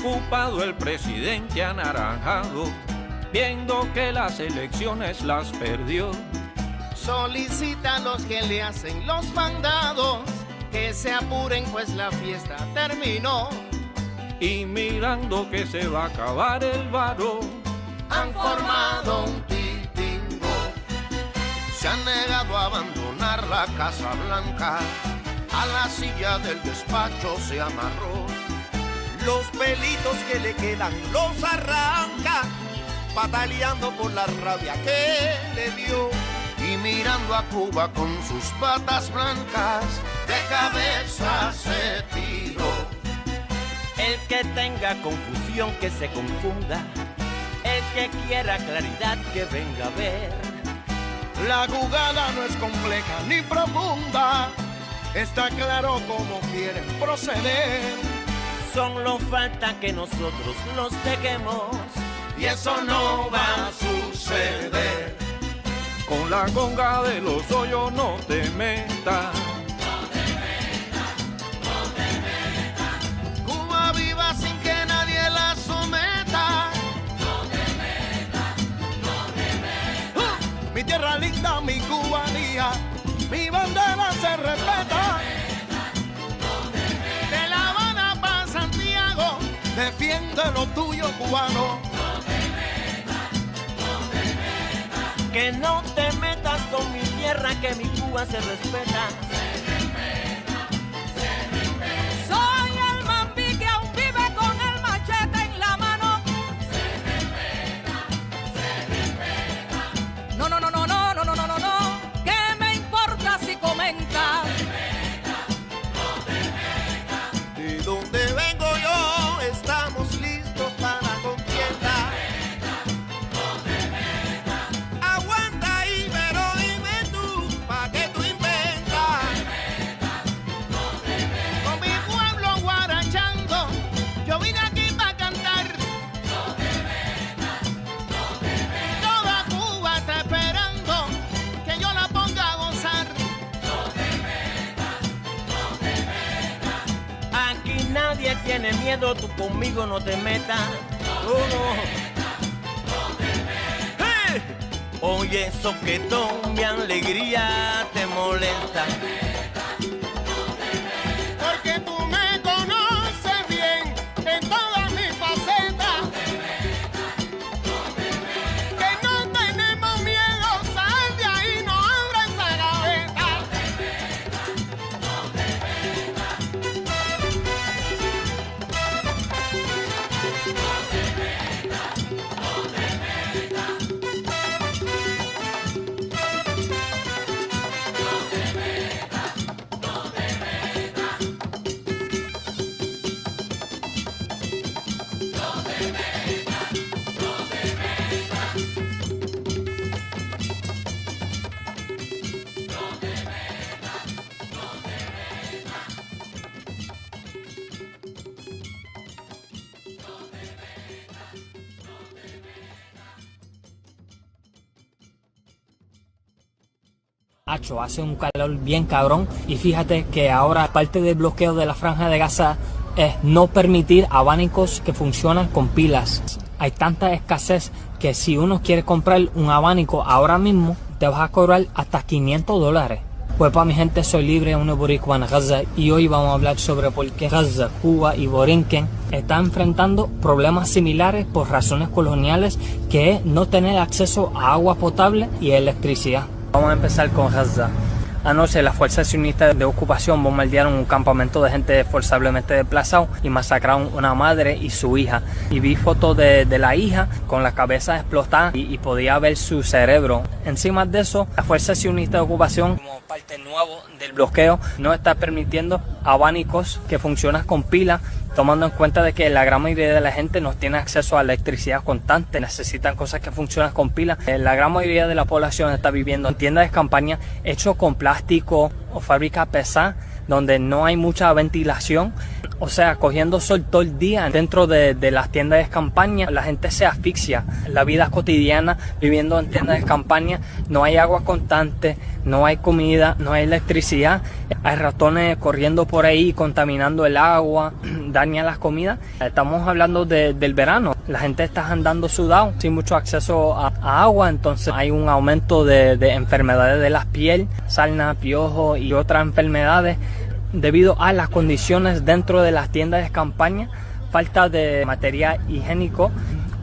Preocupado el presidente anaranjado, viendo que las elecciones las perdió. Solicita a los que le hacen los mandados que se apuren pues la fiesta terminó. Y mirando que se va a acabar el varo, han formado un titingo. Se han negado a abandonar la Casa Blanca, a la silla del despacho se amarró. Los pelitos que le quedan los arranca, pataleando por la rabia que le dio. Y mirando a Cuba con sus batas blancas, de cabeza se tiró. El que tenga confusión que se confunda, el que quiera claridad que venga a ver. La jugada no es compleja ni profunda, está claro cómo quieren proceder. Solo falta que nosotros los dejemos, y eso no va a suceder. Con la conga de los hoyos no te metas. Cuba viva sin que nadie la someta. Mi tierra linda, mi cubanía, mi bandera se respeta. De La Habana para Santiago, defiende lo tuyo, cubano. que no te metas con mi tierra, que mi Cuba se respeta. Soy el mambí que aún vive con el machete en la mano. No, ¿qué me importa si comentas? De donde vengo yo, estamos listos para la contienda. Aguanta ahí, pero dime tú, ¿pa' qué tú inventas? Con mi pueblo guarachando, yo vine aquí para cantar. Toda Cuba está esperando que yo la ponga a gozar. Aquí nadie tiene miedo, tú conmigo no te metas. ¡Hey! Oye, soquetón, mi alegría te molesta. Porque tú me conoces bien en todas mis facetas. Que no tenemos miedo, sal de ahí, no abra esa gaveta. Hace un calor bien cabrón y fíjate que ahora parte del bloqueo de la franja de Gaza es no permitir abanicos que funcionan con pilas. Hay tanta escasez que si uno quiere comprar un abanico ahora mismo te vas a cobrar hasta $500. Pues para mi gente, soy libre, un boricua en Gaza, y hoy vamos a hablar sobre por qué Gaza, Cuba y Borinquen están enfrentando problemas similares por razones coloniales, que es no tener acceso a agua potable y electricidad. Vamos a empezar con Gaza. Anoche las fuerzas sionistas de ocupación bombardearon un campamento de gente forzablemente desplazado y masacraron una madre y su hija. Y vi fotos de la hija con la cabeza explotada y podía ver su cerebro. Encima de eso, las fuerzas sionistas de ocupación, como parte nuevo del bloqueo, no está permitiendo abanicos que funcionan con pilas, tomando en cuenta de que la gran mayoría de la gente no tiene acceso a electricidad constante, necesitan cosas que funcionan con pilas. La gran mayoría de la población está viviendo en tiendas de campaña hechos con plástico o fábricas pesadas, donde no hay mucha ventilación. O sea, cogiendo sol todo el día dentro de las tiendas de campaña, la gente se asfixia. La vida cotidiana, viviendo en tiendas de campaña, no hay agua constante, no hay comida, no hay electricidad. Hay ratones corriendo por ahí, contaminando el agua, dañan las comidas. Estamos hablando del verano. La gente está andando sudado, sin mucho acceso a agua, entonces hay un aumento de enfermedades de la piel, sarna, piojo y otras enfermedades, debido a las condiciones dentro de las tiendas de campaña, falta de material higiénico,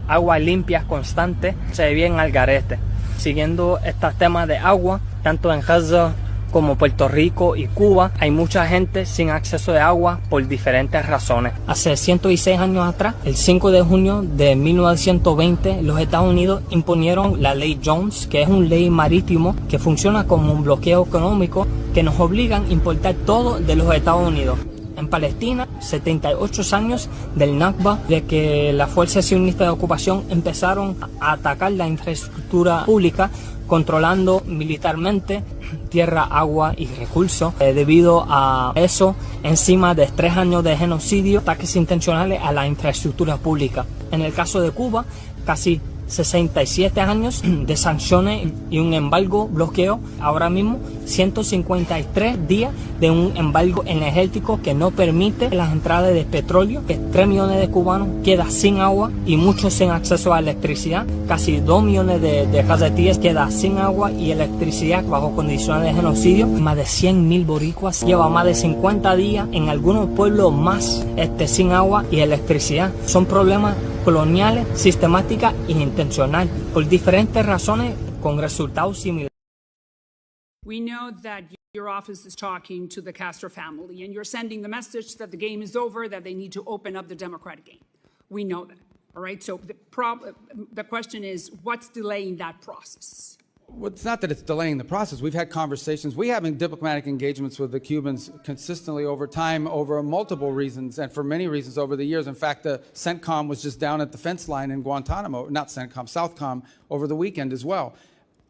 agua limpia constante, se ve bien al garete. Siguiendo estos temas de agua, tanto en Gaza como Puerto Rico y Cuba, hay mucha gente sin acceso de agua por diferentes razones. Hace 106 años atrás, el 5 de junio de 1920, los Estados Unidos imponieron la ley Jones, que es una ley marítimo que funciona como un bloqueo económico que nos obligan a importar todo de los Estados Unidos. En Palestina, 78 años del Nakba, de que las fuerzas sionistas de ocupación empezaron a atacar la infraestructura pública, controlando militarmente tierra, agua y recursos. Debido a eso, encima de 3 años de genocidio, ataques intencionales a la infraestructura pública. En el caso de Cuba, casi 67 años de sanciones y un embargo, bloqueo. Ahora mismo 153 días de un embargo energético que no permite las entradas de petróleo, que 3 millones de cubanos quedan sin agua y muchos sin acceso a electricidad. Casi 2 millones de casetíes quedan sin agua y electricidad bajo condiciones de genocidio. Más de 100.000 boricuas llevan más de 50 días en algunos pueblos más sin agua y electricidad. Son problemas coloniales, sistemáticas e intencionales, por diferentes razones con resultados similares. We know that your office is talking to the Castro family, and you're sending the message that the game is over, that they need to open up the democratic game. We know that, all right? So the question is, what's delaying that process? Well, it's not that it's delaying the process. We've had conversations. We have diplomatic engagements with the Cubans consistently over time, over multiple reasons, and for many reasons over the years. In fact, the CENTCOM was just down at the fence line in Guantanamo, not CENTCOM, SOUTHCOM, over the weekend as well.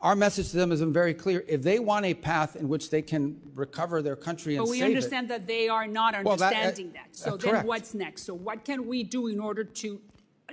Our message to them has been very clear. If they want a path in which they can recover their country and save it. But we understand that they are not understanding that. So then correct. What's next? So what can we do in order to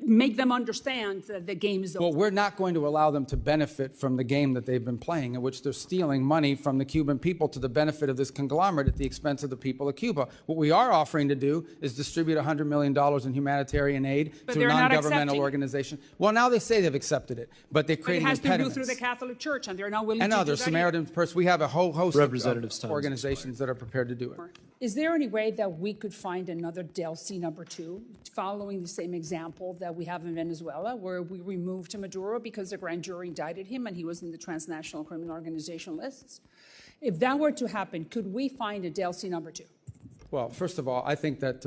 make them understand that the game is over? Well, we're not going to allow them to benefit from the game that they've been playing, in which they're stealing money from the Cuban people to the benefit of this conglomerate at the expense of the people of Cuba. What we are offering to do is distribute $100 million in humanitarian aid to a non-governmental organization. Well, now they say they've accepted it, but they're creating impediments. It has to go through the Catholic Church, and they're not willing to do that. And others, Samaritan Purse. We have a whole host of organizations that are prepared to do it. Is there any way that we could find another DLC number 2, following the same example that we have in Venezuela, where we removed Maduro because the grand jury indicted him and he was in the transnational criminal organization lists? If that were to happen, could we find a DLC number 2? Well, first of all, I think that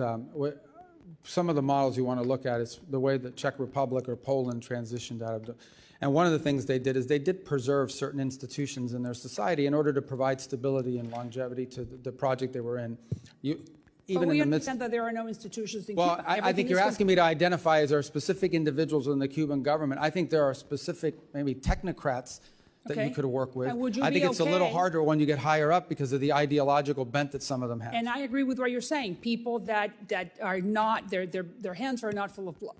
some of the models you want to look at is the way the Czech Republic or Poland transitioned out of and one of the things they did is they did preserve certain institutions in their society in order to provide stability and longevity to the project they were in. Even in the midst that there are no institutions in Cuba. I think you're asking me to identify, is there specific individuals in the Cuban government? I think there are specific, maybe technocrats that you could work with. I think it's a little harder when you get higher up because of the ideological bent that some of them have. And I agree with what you're saying. People that are not, their hands are not full of blood.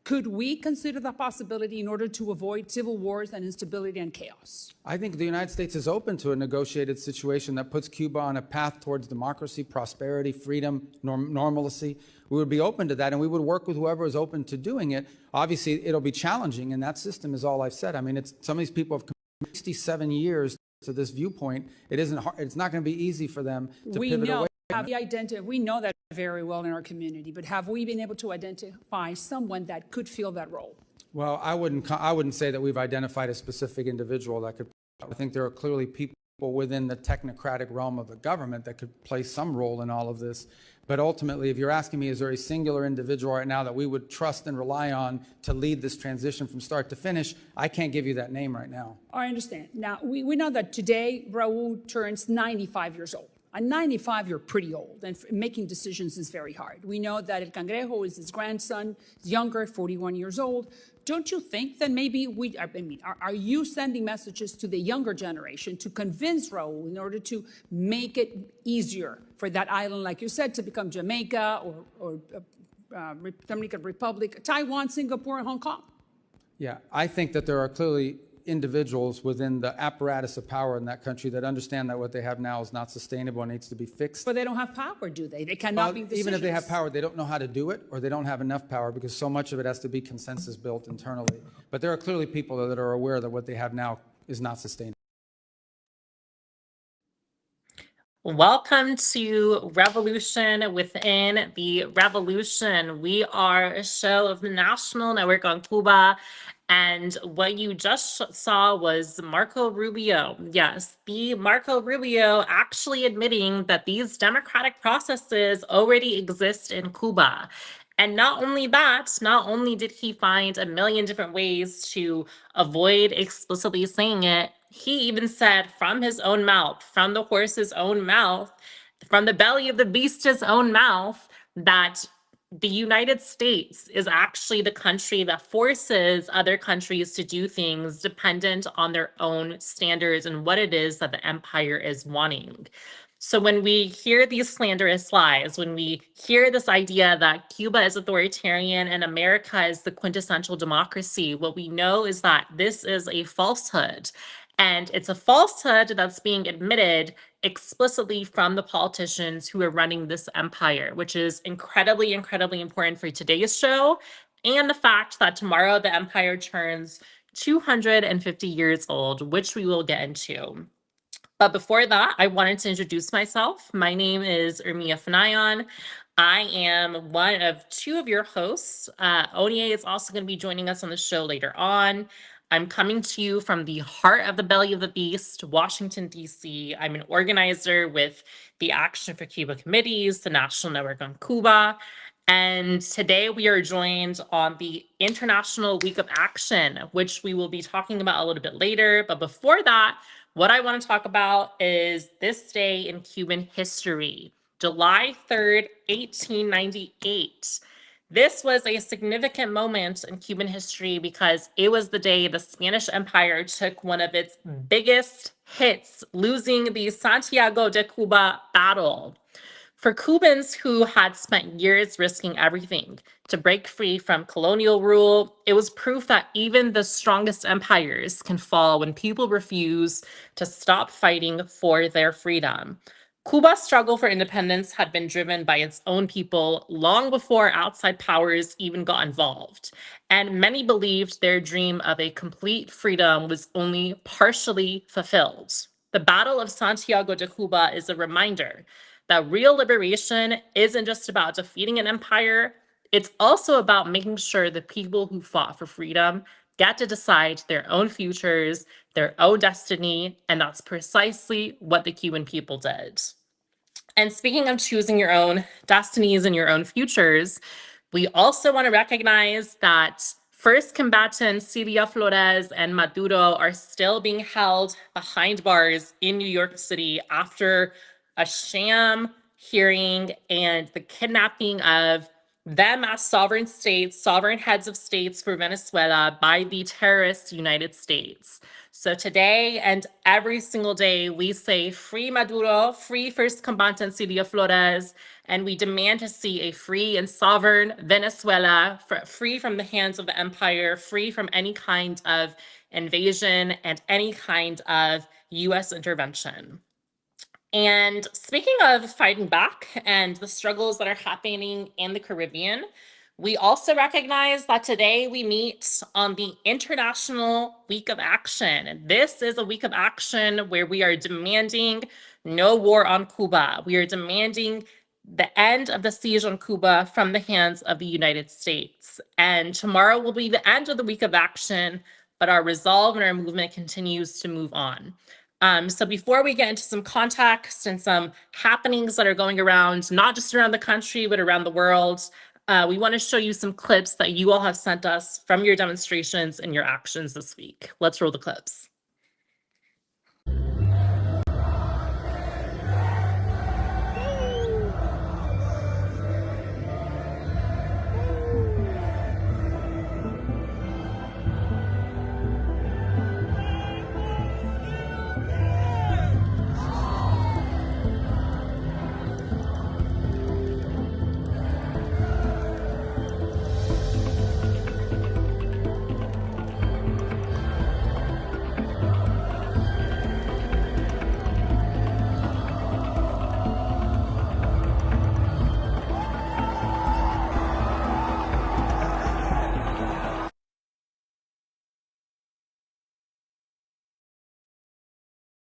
Could we consider the possibility in order to avoid civil wars and instability and chaos? I think the United States is open to a negotiated situation that puts Cuba on a path towards democracy, prosperity, freedom, normalcy. We would be open to that, and we would work with whoever is open to doing it. Obviously, it'll be challenging, and that system is all I've said. I mean, some of these people have committed 67 years to this viewpoint. It isn't hard, it's not going to be easy for them to pivot away. We know that very well in our community, but have we been able to identify someone that could fill that role? Well, I wouldn't say that we've identified a specific individual that could. I think there are clearly people within the technocratic realm of the government that could play some role in all of this. But ultimately, if you're asking me, is there a singular individual right now that we would trust and rely on to lead this transition from start to finish, I can't give you that name right now. I understand. Now, we know that today Raul turns 95 years old. At 95, you're pretty old, and making decisions is very hard. We know that El Cangrejo is his grandson, he's younger, 41 years old. Don't you think that maybe are you sending messages to the younger generation to convince Raul in order to make it easier for that island, like you said, to become Jamaica or Dominican Republic, Taiwan, Singapore, and Hong Kong? Yeah, I think that there are clearly individuals within the apparatus of power in that country that understand that what they have now is not sustainable and needs to be fixed. But they don't have power, do they? They cannot make decisions. Even if they have power, they don't know how to do it, or they don't have enough power, because so much of it has to be consensus built internally. But there are clearly people that are aware that what they have now is not sustainable. Welcome to Revolution Within the Revolution. We are a show of the National Network on Cuba. And what you just saw was Marco Rubio. Yes, the Marco Rubio actually admitting that these democratic processes already exist in Cuba. And not only that, not only did he find a million different ways to avoid explicitly saying it, he even said from his own mouth, from the horse's own mouth, from the belly of the beast's own mouth, that the United States is actually the country that forces other countries to do things dependent on their own standards and what it is that the empire is wanting. So when we hear these slanderous lies, when we hear this idea that Cuba is authoritarian and America is the quintessential democracy, what we know is that this is a falsehood. And it's a falsehood that's being admitted explicitly from the politicians who are running this empire, which is incredibly, incredibly important for today's show. And the fact that tomorrow the empire turns 250 years old, which we will get into. But before that, I wanted to introduce myself. My name is Urmia Fanayon. I am one of two of your hosts. Onye is also going to be joining us on the show later on. I'm coming to you from the heart of the belly of the beast, Washington, D.C. I'm an organizer with the Action for Cuba Committees, the National Network on Cuba. And today we are joined on the International Week of Action, which we will be talking about a little bit later. But before that, what I want to talk about is this day in Cuban history, July 3rd, 1898. This was a significant moment in Cuban history because it was the day the Spanish Empire took one of its biggest hits, losing the Santiago de Cuba battle. For Cubans who had spent years risking everything to break free from colonial rule, it was proof that even the strongest empires can fall when people refuse to stop fighting for their freedom. Cuba's struggle for independence had been driven by its own people long before outside powers even got involved, and many believed their dream of a complete freedom was only partially fulfilled. The Battle of Santiago de Cuba is a reminder that real liberation isn't just about defeating an empire, it's also about making sure the people who fought for freedom get to decide their own futures, their own destiny, and that's precisely what the Cuban people did. And speaking of choosing your own destinies and your own futures, we also want to recognize that first combatants Cilia Flores and Maduro are still being held behind bars in New York City after a sham hearing and the kidnapping of them as sovereign states, sovereign heads of states for Venezuela by the terrorist United States. So today and every single day, we say free Maduro, free first combatant Cilia Flores, and we demand to see a free and sovereign Venezuela, free from the hands of the empire, free from any kind of invasion and any kind of US intervention. And speaking of fighting back and the struggles that are happening in the Caribbean, we also recognize that today we meet on the International Week of Action. This is a week of action where we are demanding no war on Cuba. We are demanding the end of the siege on Cuba from the hands of the United States. And tomorrow will be the end of the week of action, but our resolve and our movement continues to move on. So before we get into some context and some happenings that are going around, not just around the country, but around the world, we want to show you some clips that you all have sent us from your demonstrations and your actions this week. Let's roll the clips.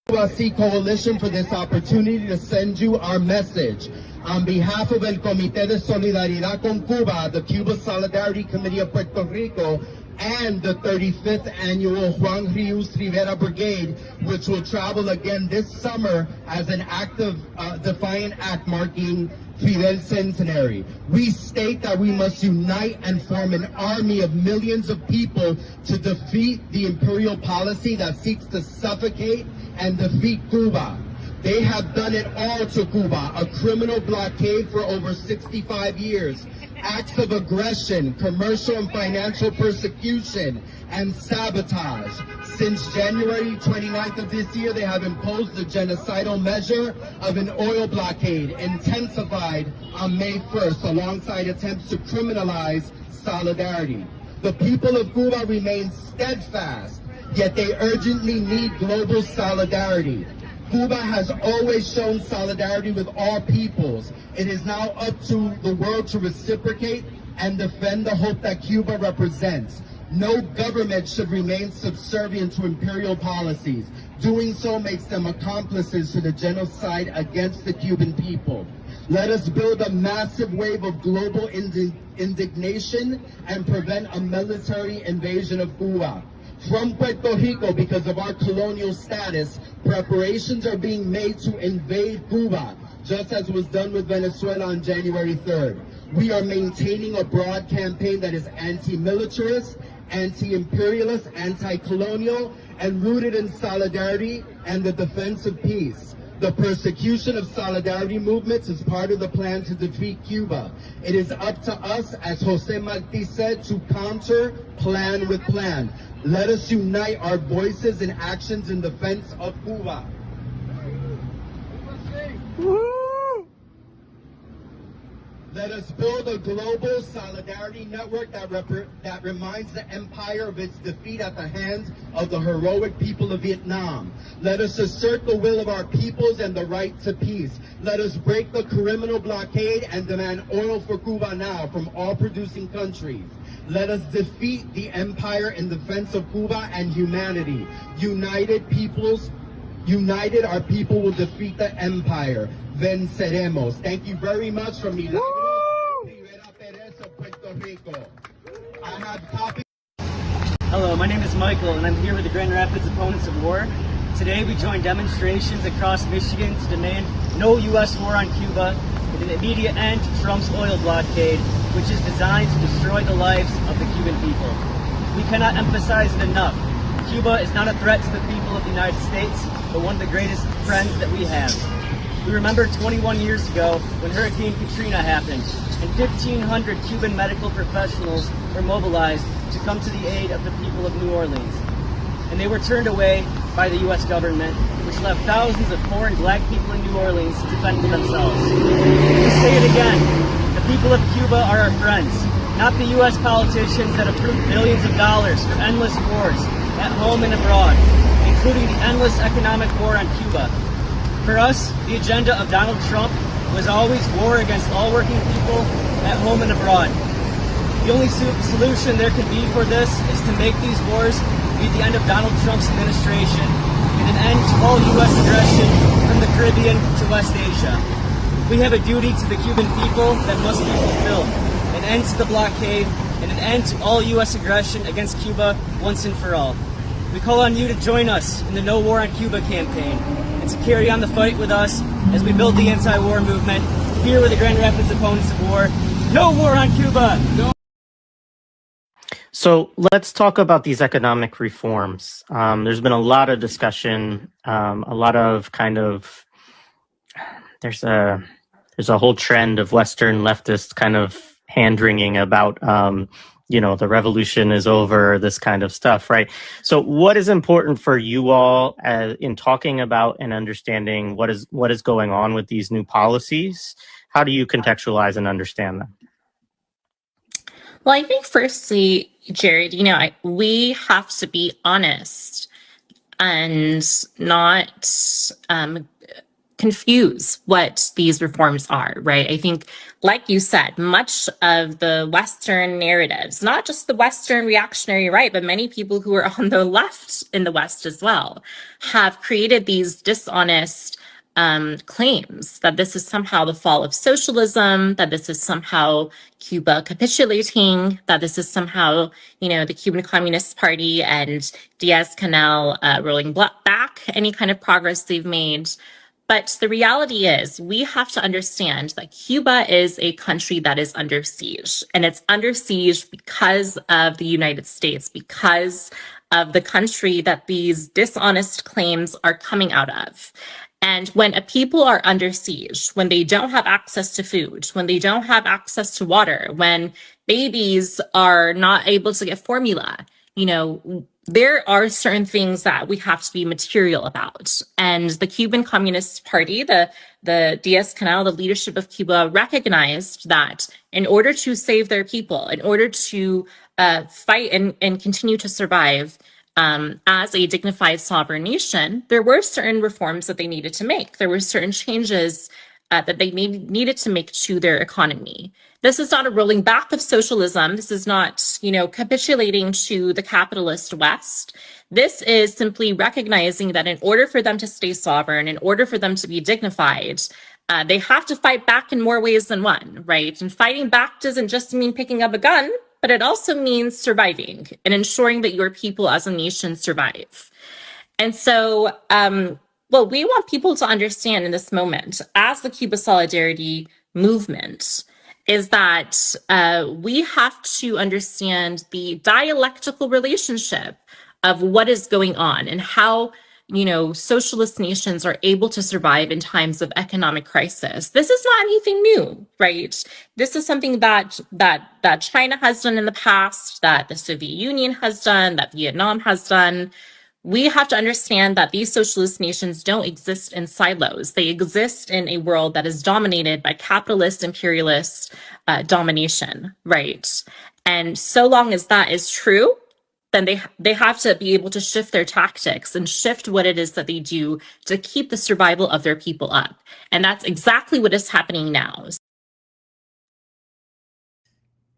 USC Coalition for this opportunity to send you our message. On behalf of El Comité de Solidaridad con Cuba, the Cuba Solidarity Committee of Puerto Rico, and the 35th Annual Juan Rius Rivera Brigade, which will travel again this summer as an act of defiant act marking Fidel Centenary. We state that we must unite and form an army of millions of people to defeat the imperial policy that seeks to suffocate and defeat Cuba. They have done it all to Cuba, a criminal blockade for over 65 years, acts of aggression, commercial and financial persecution, and sabotage. Since January 29th of this year, they have imposed the genocidal measure of an oil blockade, intensified on May 1st, alongside attempts to criminalize solidarity. The people of Cuba remain steadfast, yet they urgently need global solidarity. Cuba has always shown solidarity with all peoples. It is now up to the world to reciprocate and defend the hope that Cuba represents. No government should remain subservient to imperial policies. Doing so makes them accomplices to the genocide against the Cuban people. Let us build a massive wave of global indignation and prevent a military invasion of Cuba. From Puerto Rico, because of our colonial status, preparations are being made to invade Cuba, just as was done with Venezuela on January 3rd. We are maintaining a broad campaign that is anti-militarist, anti-imperialist, anti-colonial, and rooted in solidarity and the defense of peace. The persecution of solidarity movements is part of the plan to defeat Cuba. It is up to us, as Jose Marti said, to counter plan with plan. Let us unite our voices and actions in defense of Cuba. Let us build a global solidarity network that reminds the empire of its defeat at the hands of the heroic people of Vietnam. Let us assert the will of our peoples and the right to peace. Let us break the criminal blockade and demand oil for Cuba now from all producing countries. Let us defeat the empire in defense of Cuba and humanity. United, our people will defeat the empire. Venceremos. Thank you very much from Milagros Rivera Perez of Puerto Rico. I have copies. Hello, my name is Michael, and I'm here with the Grand Rapids Opponents of War. Today we joined demonstrations across Michigan to demand no U.S. war on Cuba and an immediate end to Trump's oil blockade, which is designed to destroy the lives of the Cuban people. We cannot emphasize it enough. Cuba is not a threat to the people of the United States, but one of the greatest friends that we have. We remember 21 years ago when Hurricane Katrina happened, and 1,500 Cuban medical professionals were mobilized to come to the aid of the people of New Orleans. And they were turned away by the U.S. government, which left thousands of poor and black people in New Orleans to fend for themselves. To say it again, the people of Cuba are our friends, not the U.S. politicians that approved billions of dollars for endless wars at home and abroad, including the endless economic war on Cuba. For us, the agenda of Donald Trump was always war against all working people at home and abroad. The only solution there could be for this is to make these wars be the end of Donald Trump's administration and an end to all U.S. aggression from the Caribbean to West Asia. We have a duty to the Cuban people that must be fulfilled, an end to the blockade and an end to all U.S. aggression against Cuba once and for all. We call on you to join us in the No War on Cuba campaign and to carry on the fight with us as we build the anti-war movement here with the Grand Rapids Opponents of War. No war on Cuba! No. So let's talk about these economic reforms. There's been a lot of discussion, a lot of there's a whole trend of Western leftists kind of hand-wringing about, the revolution is over, this kind of stuff, right? So what is important for you all in talking about and understanding what is going on with these new policies? How do you contextualize and understand them? Well, I think firstly, Jared, we have to be honest and not confuse what these reforms are, right? I think, like you said, much of the Western narratives, not just the Western reactionary right, but many people who are on the left in the West as well, have created these dishonest claims that this is somehow the fall of socialism, that this is somehow Cuba capitulating, that this is somehow, the Cuban Communist Party and Diaz-Canel rolling back any kind of progress they've made. But the reality is, we have to understand that Cuba is a country that is under siege, and it's under siege because of the United States, because of the country that these dishonest claims are coming out of. And when a people are under siege, when they don't have access to food, when they don't have access to water, when babies are not able to get formula, there are certain things that we have to be material about. And the Cuban Communist Party, the Diaz-Canel, the leadership of Cuba, recognized that in order to save their people, in order to fight and continue to survive as a dignified sovereign nation, there were certain reforms that they needed to make. There were certain changes that they needed to make to their economy. This is not a rolling back of socialism. This is not, capitulating to the capitalist West. This is simply recognizing that in order for them to stay sovereign, in order for them to be dignified, they have to fight back in more ways than one, right? And fighting back doesn't just mean picking up a gun, but it also means surviving and ensuring that your people as a nation survive. And so, what we want people to understand in this moment, as the Cuba Solidarity movement, is that we have to understand the dialectical relationship of what is going on and how, socialist nations are able to survive in times of economic crisis. This is not anything new, right? This is something that China has done in the past, that the Soviet Union has done, that Vietnam has done. We have to understand that these socialist nations don't exist in silos. They exist in a world that is dominated by capitalist, imperialist domination, right? And so long as that is true, then they have to be able to shift their tactics and shift what it is that they do to keep the survival of their people up. And that's exactly what is happening now.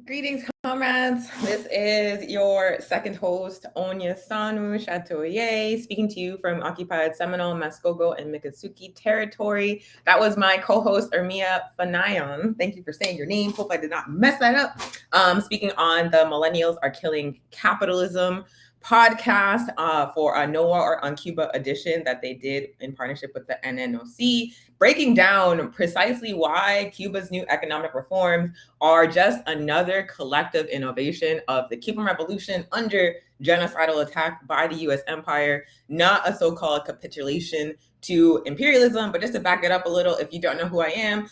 Greetings, comrades. This is your second host, Onya Sanu Chatoye, speaking to you from occupied Seminole, Muskogee, and Miccosukee territory. That was my co-host, Ermia Fanayon. Thank you for saying your name. Hope I did not mess that up. Speaking on the Millennials Are Killing Capitalism podcast for a No War on Cuba edition that they did in partnership with the NNOC, breaking down precisely why Cuba's new economic reforms are just another collective innovation of the Cuban Revolution under genocidal attack by the US empire, not a so-called capitulation to imperialism. But just to back it up a little, if you don't know who I am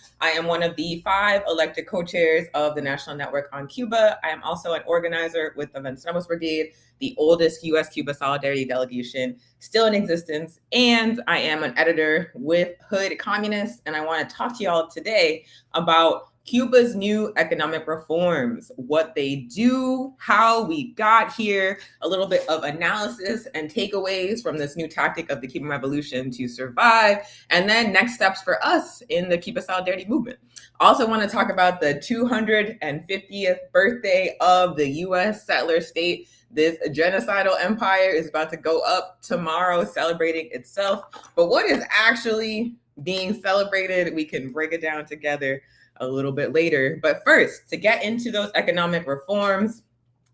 one of the 5 elected co-chairs of the National Network on Cuba. I am also an organizer with the Venceremos Brigade, the oldest US Cuba Solidarity delegation still in existence. And I am an editor with Hood Communists. And I want to talk to y'all today about Cuba's new economic reforms, what they do, how we got here, a little bit of analysis and takeaways from this new tactic of the Cuban Revolution to survive, and then next steps for us in the Cuba Solidarity movement. Also want to talk about the 250th birthday of the US settler state. This genocidal empire is about to go up tomorrow, celebrating itself. But what is actually being celebrated? We can break it down together a little bit later. But first, to get into those economic reforms,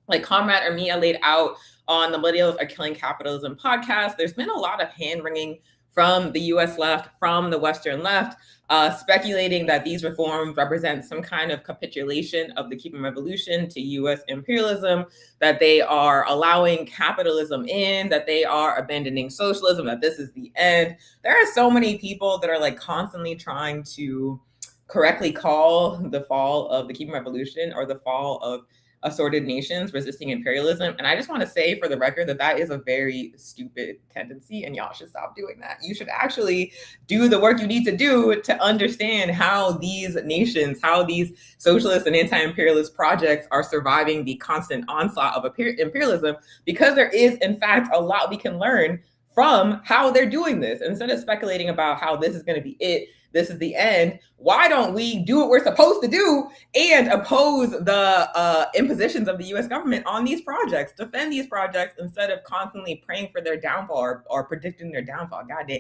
like Comrade Ermia laid out on the Millennials Are Killing Capitalism podcast, there's been a lot of hand-wringing from the US left, from the Western left, speculating that these reforms represent some kind of capitulation of the Cuban Revolution to US imperialism, that they are allowing capitalism in, that they are abandoning socialism, that this is the end. There are so many people that are like constantly trying to correctly call the fall of the Cuban Revolution or the fall of assorted nations resisting imperialism. And I just want to say for the record that is a very stupid tendency, and y'all should stop doing that. You should actually do the work you need to do to understand how these nations, how these socialist and anti-imperialist projects are surviving the constant onslaught of imperialism, because there is, in fact, a lot we can learn from how they're doing this. Instead of speculating about how this is going to be it, this is the end, why don't we do what we're supposed to do and oppose the impositions of the US government on these projects, defend these projects, instead of constantly praying for their downfall or predicting their downfall? God damn.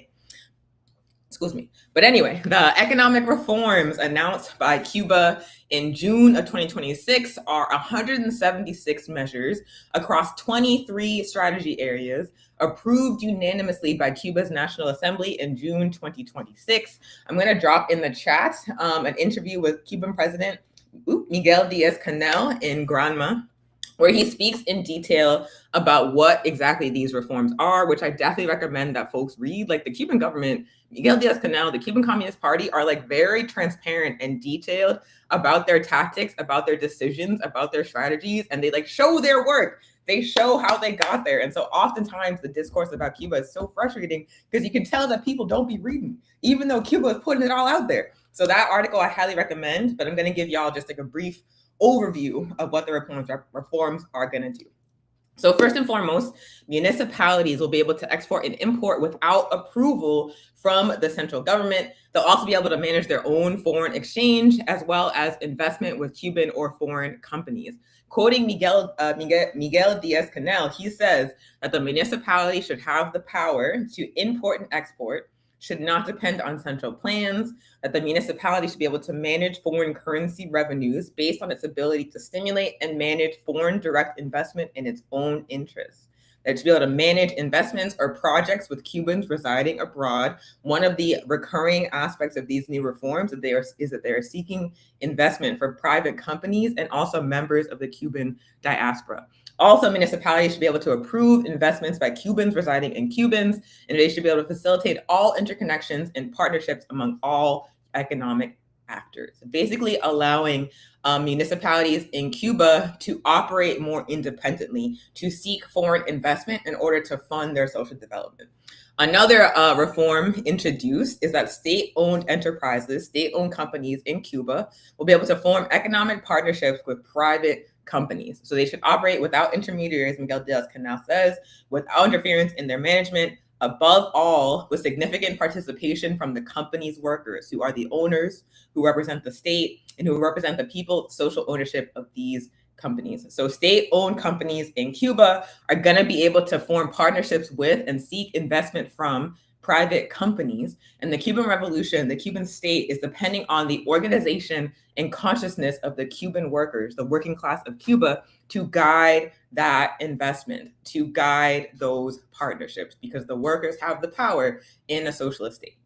Excuse me. But anyway, the economic reforms announced by Cuba in June of 2026 are 176 measures across 23 strategy areas, approved unanimously by Cuba's National Assembly in June 2026. I'm going to drop in the chat an interview with Cuban President Miguel Diaz-Canel in Granma, where he speaks in detail about what exactly these reforms are, which I definitely recommend that folks read. Like, the Cuban government, Miguel Diaz-Canel, the Cuban Communist Party, are like very transparent and detailed about their tactics, about their decisions, about their strategies, and they like show their work. They show how they got there. And so oftentimes the discourse about Cuba is so frustrating because you can tell that people don't be reading, even though Cuba is putting it all out there. So that article I highly recommend, but I'm going to give y'all just like a brief overview of what the reforms are going to do. So first and foremost, municipalities will be able to export and import without approval from the central government. They'll also be able to manage their own foreign exchange as well as investment with Cuban or foreign companies. Quoting Miguel Diaz-Canel, he says that the municipality should have the power to import and export, should not depend on central plans, that the municipality should be able to manage foreign currency revenues based on its ability to stimulate and manage foreign direct investment in its own interests. That to be able to manage investments or projects with Cubans residing abroad. One of the recurring aspects of these new reforms is that they are seeking investment for private companies and also members of the Cuban diaspora. Also, municipalities should be able to approve investments by Cubans residing in Cubans, and they should be able to facilitate all interconnections and partnerships among all economic actors, basically allowing municipalities in Cuba to operate more independently, to seek foreign investment in order to fund their social development. Another reform introduced is that state-owned enterprises, state-owned companies in Cuba will be able to form economic partnerships with private companies. So they should operate without intermediaries, Miguel Diaz-Canel says, without interference in their management, above all, with significant participation from the company's workers, who are the owners, who represent the state, and who represent the people, social ownership of these companies. So state-owned companies in Cuba are going to be able to form partnerships with and seek investment from private companies. And the Cuban Revolution, the Cuban state, is depending on the organization and consciousness of the Cuban workers, the working class of Cuba, to guide that investment, to guide those partnerships, because the workers have the power in a socialist state.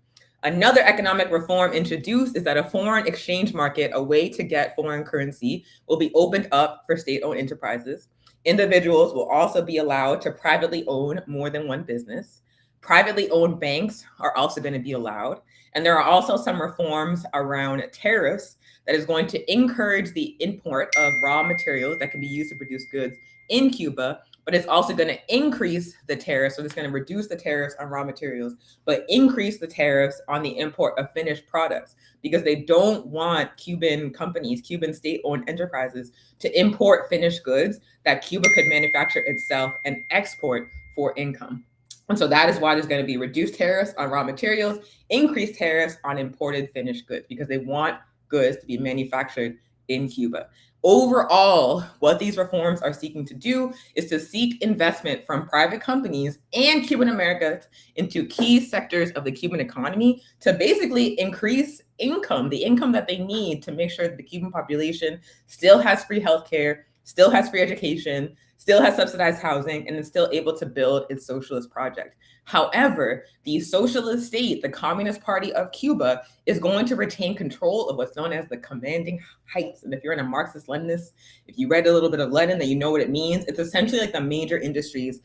Another economic reform introduced is that a foreign exchange market, a way to get foreign currency, will be opened up for state-owned enterprises. Individuals will also be allowed to privately own more than one business. Privately owned banks are also going to be allowed. And there are also some reforms around tariffs that is going to encourage the import of raw materials that can be used to produce goods in Cuba, but it's also going to increase the tariffs. So it's going to reduce the tariffs on raw materials, but increase the tariffs on the import of finished products, because they don't want Cuban companies, Cuban state-owned enterprises, to import finished goods that Cuba could manufacture itself and export for income. And so that is why there's going to be reduced tariffs on raw materials, increased tariffs on imported finished goods, because they want goods to be manufactured in Cuba. Overall, what these reforms are seeking to do is to seek investment from private companies and Cuban Americans into key sectors of the Cuban economy to basically increase income, the income that they need to make sure that the Cuban population still has free healthcare, still has free education, still has subsidized housing, and is still able to build its socialist project. However, the socialist state, the Communist Party of Cuba, is going to retain control of what's known as the commanding heights. And if you're in a Marxist-Leninist, if you read a little bit of Lenin, then you know what it means. It's essentially like the major industries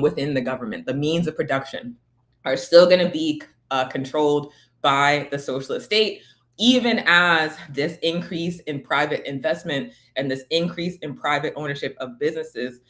within the government. The means of production are still going to be controlled by the socialist state, even as this increase in private investment and this increase in private ownership of businesses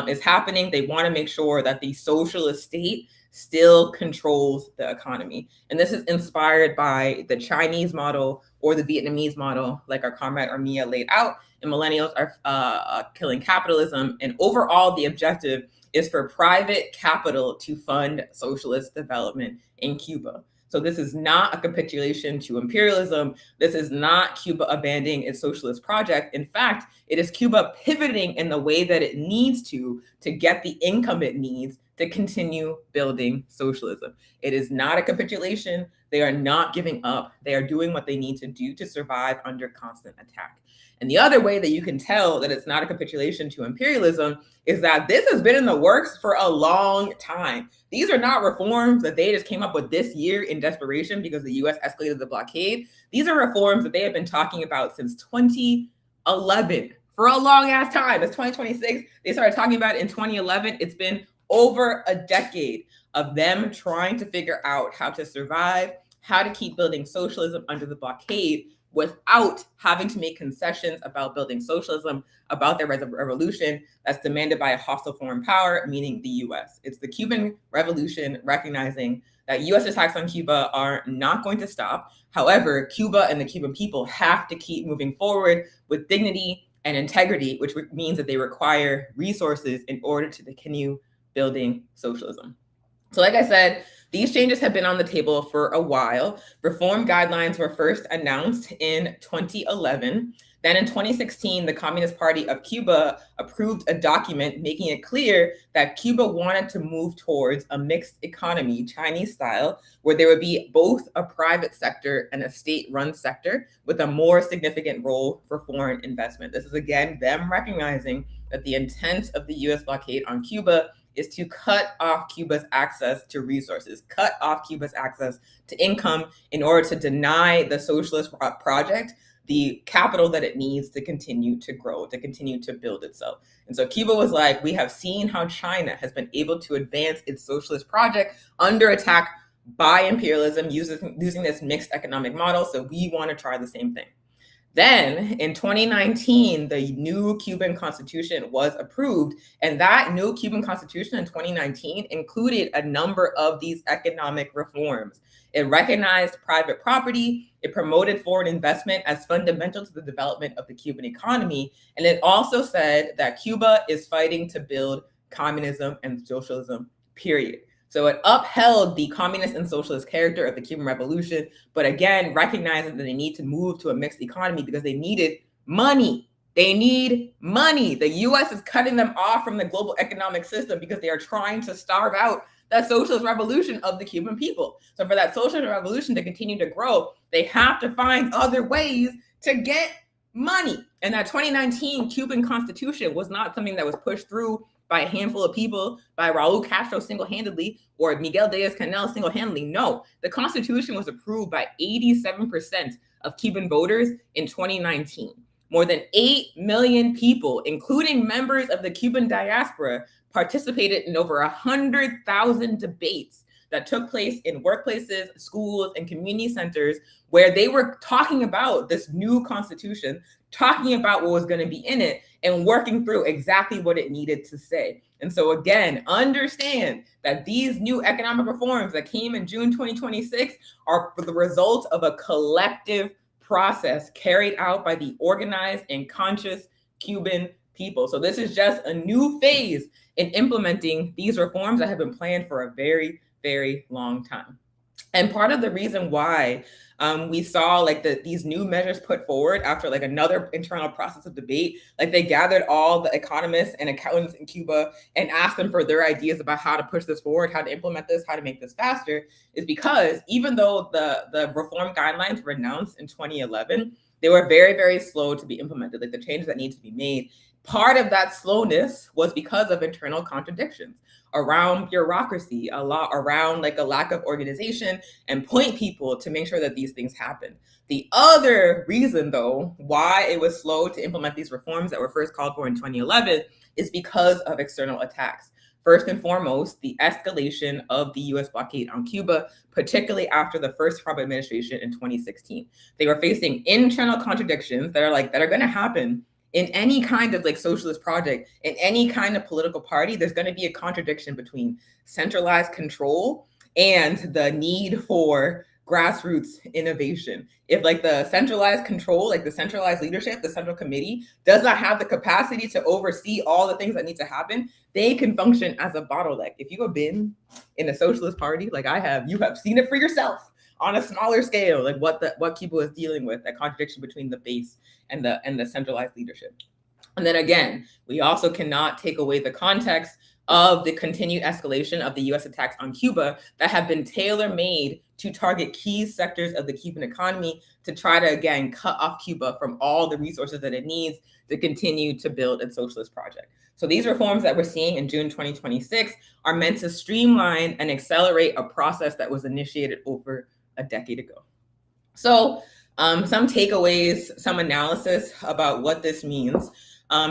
is happening. They want to make sure that the socialist state still controls the economy. And this is inspired by the Chinese model or the Vietnamese model, like our comrade Armia laid out. And millennials are killing capitalism. And overall, the objective is for private capital to fund socialist development in Cuba. So this is not a capitulation to imperialism. This is not Cuba abandoning its socialist project. In fact, it is Cuba pivoting in the way that it needs to get the income it needs to continue building socialism. It is not a capitulation. They are not giving up. They are doing what they need to do to survive under constant attack. And the other way that you can tell that it's not a capitulation to imperialism is that this has been in the works for a long time. These are not reforms that they just came up with this year in desperation because the US escalated the blockade. These are reforms that they have been talking about since 2011 for a long ass time. It's 2026. They started talking about it in 2011. It's been over a decade of them trying to figure out how to survive, how to keep building socialism under the blockade without having to make concessions about building socialism, about their revolution that's demanded by a hostile foreign power, meaning the US. It's the Cuban Revolution recognizing that US attacks on Cuba are not going to stop. However, Cuba and the Cuban people have to keep moving forward with dignity and integrity, which means that they require resources in order to continue building socialism. So like I said, these changes have been on the table for a while. Reform guidelines were first announced in 2011. Then in 2016, the Communist Party of Cuba approved a document making it clear that Cuba wanted to move towards a mixed economy, Chinese style, where there would be both a private sector and a state-run sector with a more significant role for foreign investment. This is, again, them recognizing that the intent of the US blockade on Cuba is to cut off Cuba's access to resources, cut off Cuba's access to income in order to deny the socialist project the capital that it needs to continue to grow, to continue to build itself. And so Cuba was like, we have seen how China has been able to advance its socialist project under attack by imperialism using this mixed economic model, so we want to try the same thing. Then in 2019, the new Cuban constitution was approved, and that new Cuban constitution in 2019 included a number of these economic reforms. It recognized private property, it promoted foreign investment as fundamental to the development of the Cuban economy, and it also said that Cuba is fighting to build communism and socialism, period. So it upheld the communist and socialist character of the Cuban Revolution, but again, recognizing that they need to move to a mixed economy because they needed money. They need money. The US is cutting them off from the global economic system because they are trying to starve out that socialist revolution of the Cuban people. So for that socialist revolution to continue to grow, they have to find other ways to get money. And that 2019 Cuban constitution was not something that was pushed through by a handful of people, by Raul Castro single-handedly, or Miguel Diaz-Canel single-handedly. No, the Constitution was approved by 87% of Cuban voters in 2019. More than 8 million people, including members of the Cuban diaspora, participated in over 100,000 debates that took place in workplaces, schools, and community centers where they were talking about this new constitution, talking about what was going to be in it, and working through exactly what it needed to say. And so again, understand that these new economic reforms that came in June 2026 are the result of a collective process carried out by the organized and conscious Cuban people. So this is just a new phase in implementing these reforms that have been planned for a very, very long time. And part of the reason why we saw like these new measures put forward after like another internal process of debate, like they gathered all the economists and accountants in Cuba and asked them for their ideas about how to push this forward, how to implement this, how to make this faster, is because even though the reform guidelines were announced in 2011, they were very, very slow to be implemented, like the changes that need to be made. Part of that slowness was because of internal contradictions around bureaucracy, a lot around like a lack of organization and point people to make sure that these things happen. The other reason, though, why it was slow to implement these reforms that were first called for in 2011 is because of external attacks. First and foremost, the escalation of the US blockade on Cuba, particularly after the first Trump administration in 2016. They were facing internal contradictions that are going to happen in any kind of like socialist project, in any kind of political party. There's going to be a contradiction between centralized control and the need for grassroots innovation. If like the centralized control, like the centralized leadership, the central committee does not have the capacity to oversee all the things that need to happen, they can function as a bottleneck. If you have been in a socialist party like I have, you have seen it for yourself on a smaller scale, like what Cuba is dealing with, that contradiction between the base and the centralized leadership. And then again, we also cannot take away the context of the continued escalation of the US attacks on Cuba that have been tailor-made to target key sectors of the Cuban economy to try to, again, cut off Cuba from all the resources that it needs to continue to build its socialist project. So these reforms that we're seeing in June 2026 are meant to streamline and accelerate a process that was initiated over a decade ago. So some takeaways, some analysis about what this means.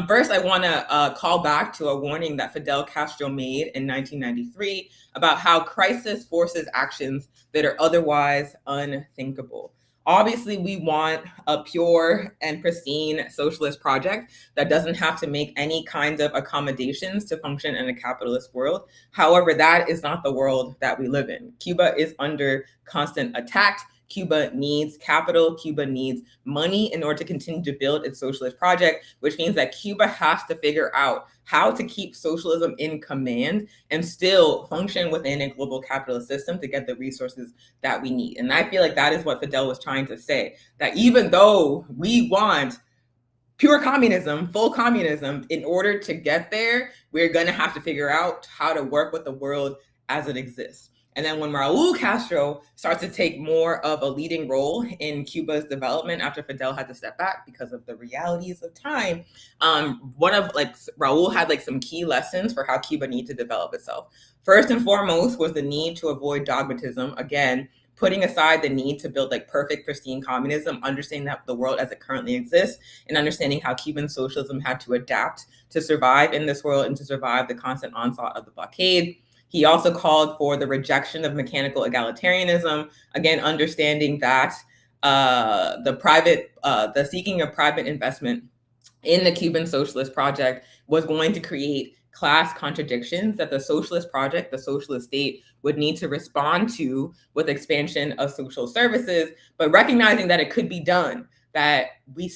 First, I want to call back to a warning that Fidel Castro made in 1993 about how crisis forces actions that are otherwise unthinkable. Obviously, we want a pure and pristine socialist project that doesn't have to make any kind of accommodations to function in a capitalist world. However, that is not the world that we live in. Cuba is under constant attack. Cuba needs capital, Cuba needs money in order to continue to build its socialist project, which means that Cuba has to figure out how to keep socialism in command and still function within a global capitalist system to get the resources that we need. And I feel like that is what Fidel was trying to say, that even though we want pure communism, full communism, in order to get there, we're going to have to figure out how to work with the world as it exists. And then when Raul Castro starts to take more of a leading role in Cuba's development after Fidel had to step back because of the realities of time, Raul had some key lessons for how Cuba needs to develop itself. First and foremost was the need to avoid dogmatism. Again, putting aside the need to build perfect, pristine communism, understanding that the world as it currently exists, and understanding how Cuban socialism had to adapt to survive in this world and to survive the constant onslaught of the blockade. He also called for the rejection of mechanical egalitarianism, again, understanding that the seeking of private investment in the Cuban socialist project was going to create class contradictions that the socialist project, the socialist state, would need to respond to with expansion of social services, but recognizing that it could be done, that we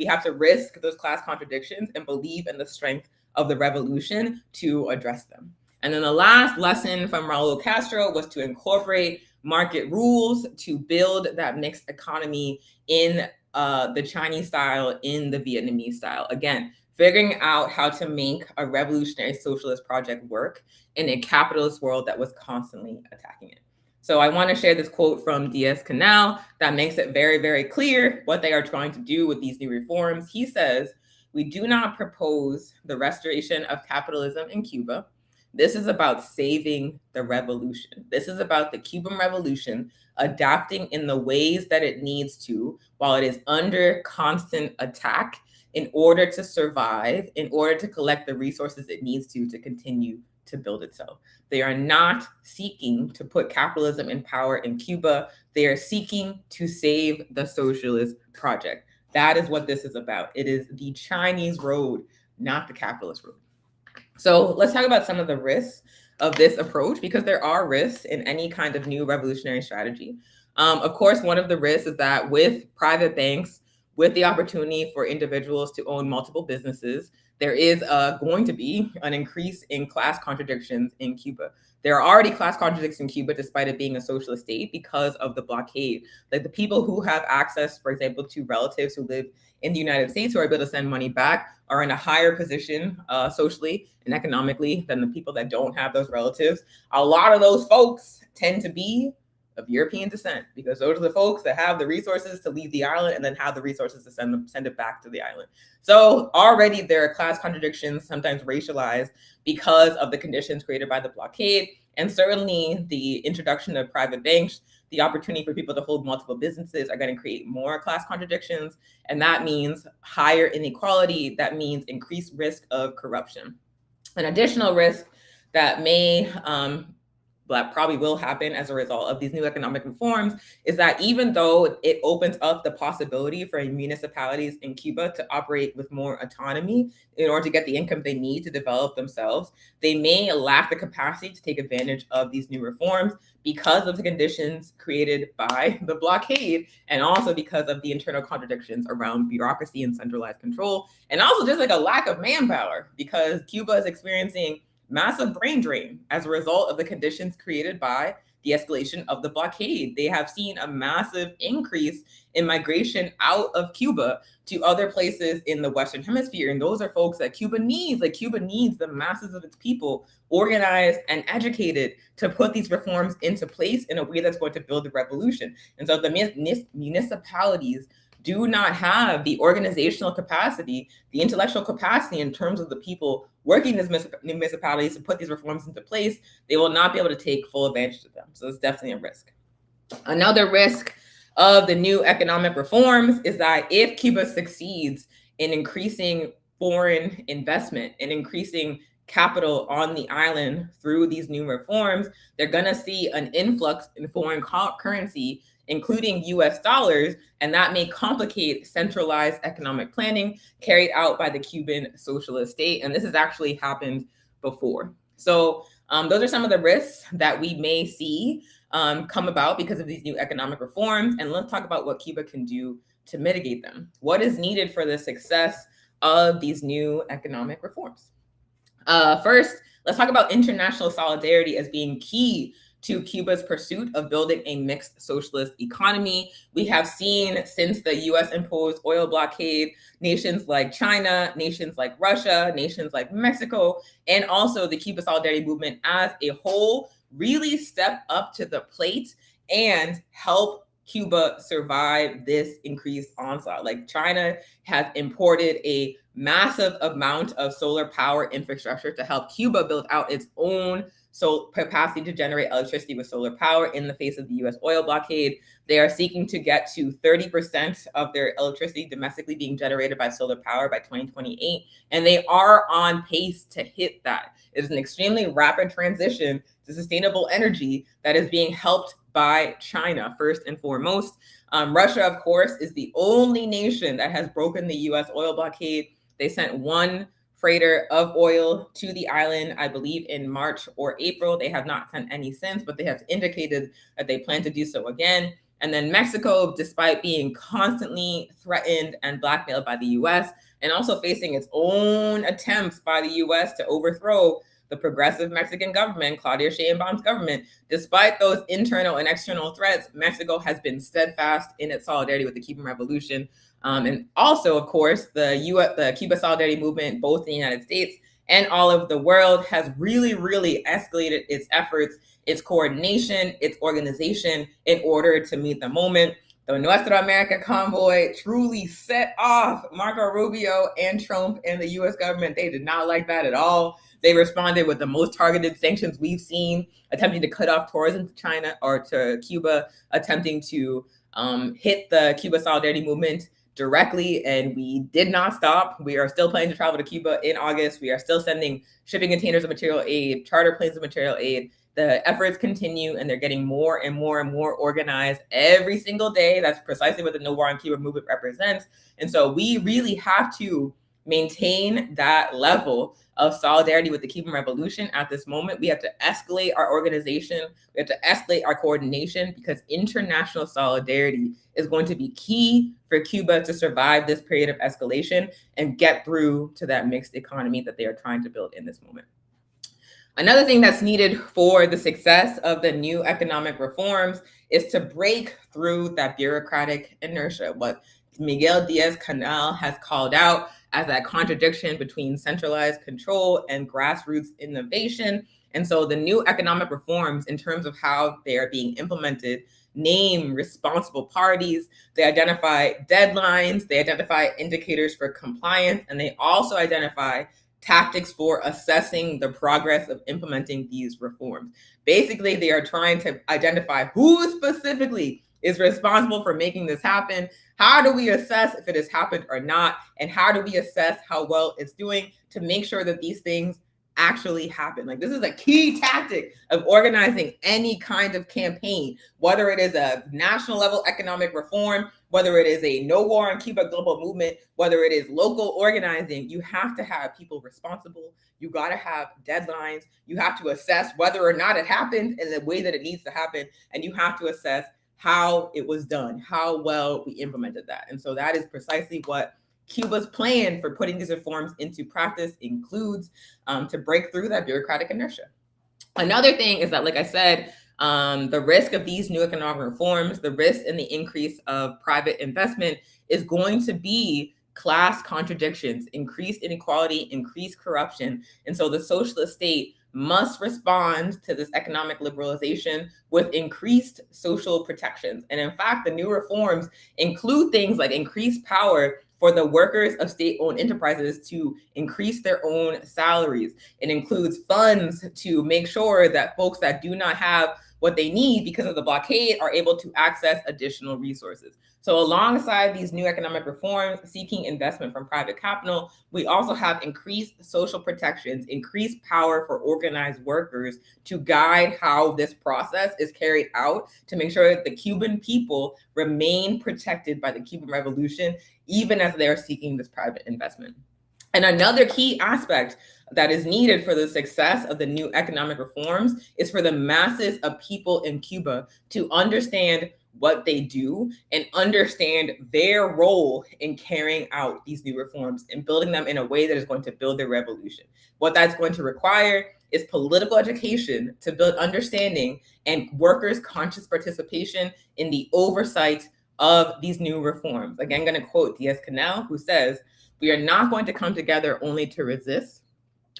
have to risk those class contradictions and believe in the strength of the revolution to address them. And then the last lesson from Raul Castro was to incorporate market rules to build that mixed economy in the Chinese style, in the Vietnamese style. Again, figuring out how to make a revolutionary socialist project work in a capitalist world that was constantly attacking it. So I want to share this quote from Diaz-Canel that makes it very, very clear what they are trying to do with these new reforms. He says, "We do not propose the restoration of capitalism in Cuba. This is about saving the revolution. This is about the Cuban Revolution adapting in the ways that it needs to while it is under constant attack in order to survive, in order to collect the resources it needs to continue to build itself." They are not seeking to put capitalism in power in Cuba. They are seeking to save the socialist project. That is what this is about. It is the Chinese road, not the capitalist road. So let's talk about some of the risks of this approach, because there are risks in any kind of new revolutionary strategy. Of course, one of the risks is that with private banks, with the opportunity for individuals to own multiple businesses, there is going to be an increase in class contradictions in Cuba. There are already class contradictions in Cuba, despite it being a socialist state, because of the blockade. Like the people who have access, for example, to relatives who live in the United States who are able to send money back are in a higher position socially and economically than the people that don't have those relatives. A lot of those folks tend to be of European descent, because those are the folks that have the resources to leave the island and then have the resources to send it back to the island. So already there are class contradictions, sometimes racialized, because of the conditions created by the blockade. And certainly the introduction of private banks, the opportunity for people to hold multiple businesses, are going to create more class contradictions. And that means higher inequality. That means increased risk of corruption. An additional risk that may that probably will happen as a result of these new economic reforms, is that even though it opens up the possibility for municipalities in Cuba to operate with more autonomy in order to get the income they need to develop themselves, they may lack the capacity to take advantage of these new reforms because of the conditions created by the blockade, and also because of the internal contradictions around bureaucracy and centralized control, and also just like a lack of manpower, because Cuba is experiencing massive brain drain as a result of the conditions created by the escalation of the blockade. They have seen a massive increase in migration out of Cuba to other places in the Western Hemisphere. And those are folks that Cuba needs. Like, Cuba needs the masses of its people organized and educated to put these reforms into place in a way that's going to build the revolution. And so the municipalities do not have the organizational capacity, the intellectual capacity in terms of the people working in these municipalities to put these reforms into place. They will not be able to take full advantage of them. So it's definitely a risk. Another risk of the new economic reforms is that if Cuba succeeds in increasing foreign investment and increasing capital on the island through these new reforms, they're going to see an influx in foreign currency, including US dollars, and that may complicate centralized economic planning carried out by the Cuban socialist state. And this has actually happened before. So those are some of the risks that we may see come about because of these new economic reforms. And let's talk about what Cuba can do to mitigate them. What is needed for the success of these new economic reforms? First, let's talk about international solidarity as being key to Cuba's pursuit of building a mixed socialist economy. We have seen since the US imposed oil blockade, nations like China, nations like Russia, nations like Mexico, and also the Cuba Solidarity Movement as a whole really step up to the plate and help Cuba survive this increased onslaught. Like, China has imported a massive amount of solar power infrastructure to help Cuba build out its own capacity to generate electricity with solar power in the face of the US oil blockade. They are seeking to get to 30% of their electricity domestically being generated by solar power by 2028. And they are on pace to hit that. It is an extremely rapid transition to sustainable energy that is being helped by China, first and foremost. Russia, of course, is the only nation that has broken the US oil blockade. They sent one freighter of oil to the island, I believe in March or April. They have not sent any since, but they have indicated that they plan to do so again. And then Mexico, despite being constantly threatened and blackmailed by the US, and also facing its own attempts by the US to overthrow the progressive Mexican government, Claudia Sheinbaum's government, despite those internal and external threats, Mexico has been steadfast in its solidarity with the Cuban Revolution. And also, of course, the Cuba Solidarity Movement, both in the United States and all of the world, has really, really escalated its efforts, its coordination, its organization in order to meet the moment. The Nuestra America convoy truly set off Marco Rubio and Trump and the US government. They did not like that at all. They responded with the most targeted sanctions we've seen, attempting to cut off tourism to China or to Cuba, attempting to hit the Cuba Solidarity Movement directly, and we did not stop. We are still planning to travel to Cuba in August. We are still sending shipping containers of material aid, charter planes of material aid. The efforts continue, and they're getting more and more and more organized every single day. That's precisely what the No War on Cuba movement represents. And so we really have to maintain that level of solidarity with the Cuban Revolution at this moment. We have to escalate our organization. We have to escalate our coordination, because international solidarity is going to be key for Cuba to survive this period of escalation and get through to that mixed economy that they are trying to build in this moment. Another thing that's needed for the success of the new economic reforms is to break through that bureaucratic inertia, what Miguel Diaz-Canel has called out as that contradiction between centralized control and grassroots innovation. And so the new economic reforms, in terms of how they are being implemented, name responsible parties, they identify deadlines, they identify indicators for compliance, and they also identify tactics for assessing the progress of implementing these reforms. Basically, they are trying to identify who specifically is responsible for making this happen. How do we assess if it has happened or not? And how do we assess how well it's doing to make sure that these things actually happen. Like, this is a key tactic of organizing any kind of campaign, whether it is a national level economic reform, whether it is a no war on Cuba global movement, whether it is local organizing. You have to have people responsible. You got to have deadlines. You have to assess whether or not it happened in the way that it needs to happen. And you have to assess how it was done, how well we implemented that. And so that is precisely what Cuba's plan for putting these reforms into practice includes, to break through that bureaucratic inertia. Another thing is that, like I said, the risk of these new economic reforms, the risk in the increase of private investment is going to be class contradictions, increased inequality, increased corruption. And so the socialist state must respond to this economic liberalization with increased social protections. And in fact, the new reforms include things like increased power for the workers of state-owned enterprises to increase their own salaries. It includes funds to make sure that folks that do not have what they need because of the blockade are able to access additional resources. So alongside these new economic reforms seeking investment from private capital, we also have increased social protections, increased power for organized workers to guide how this process is carried out, to make sure that the Cuban people remain protected by the Cuban Revolution, even as they're seeking this private investment. And another key aspect that is needed for the success of the new economic reforms is for the masses of people in Cuba to understand what they do and understand their role in carrying out these new reforms and building them in a way that is going to build their revolution. What that's going to require is political education to build understanding and workers' conscious participation in the oversight of these new reforms. Again, I'm going to quote Diaz-Canel, who says, "We are not going to come together only to resist.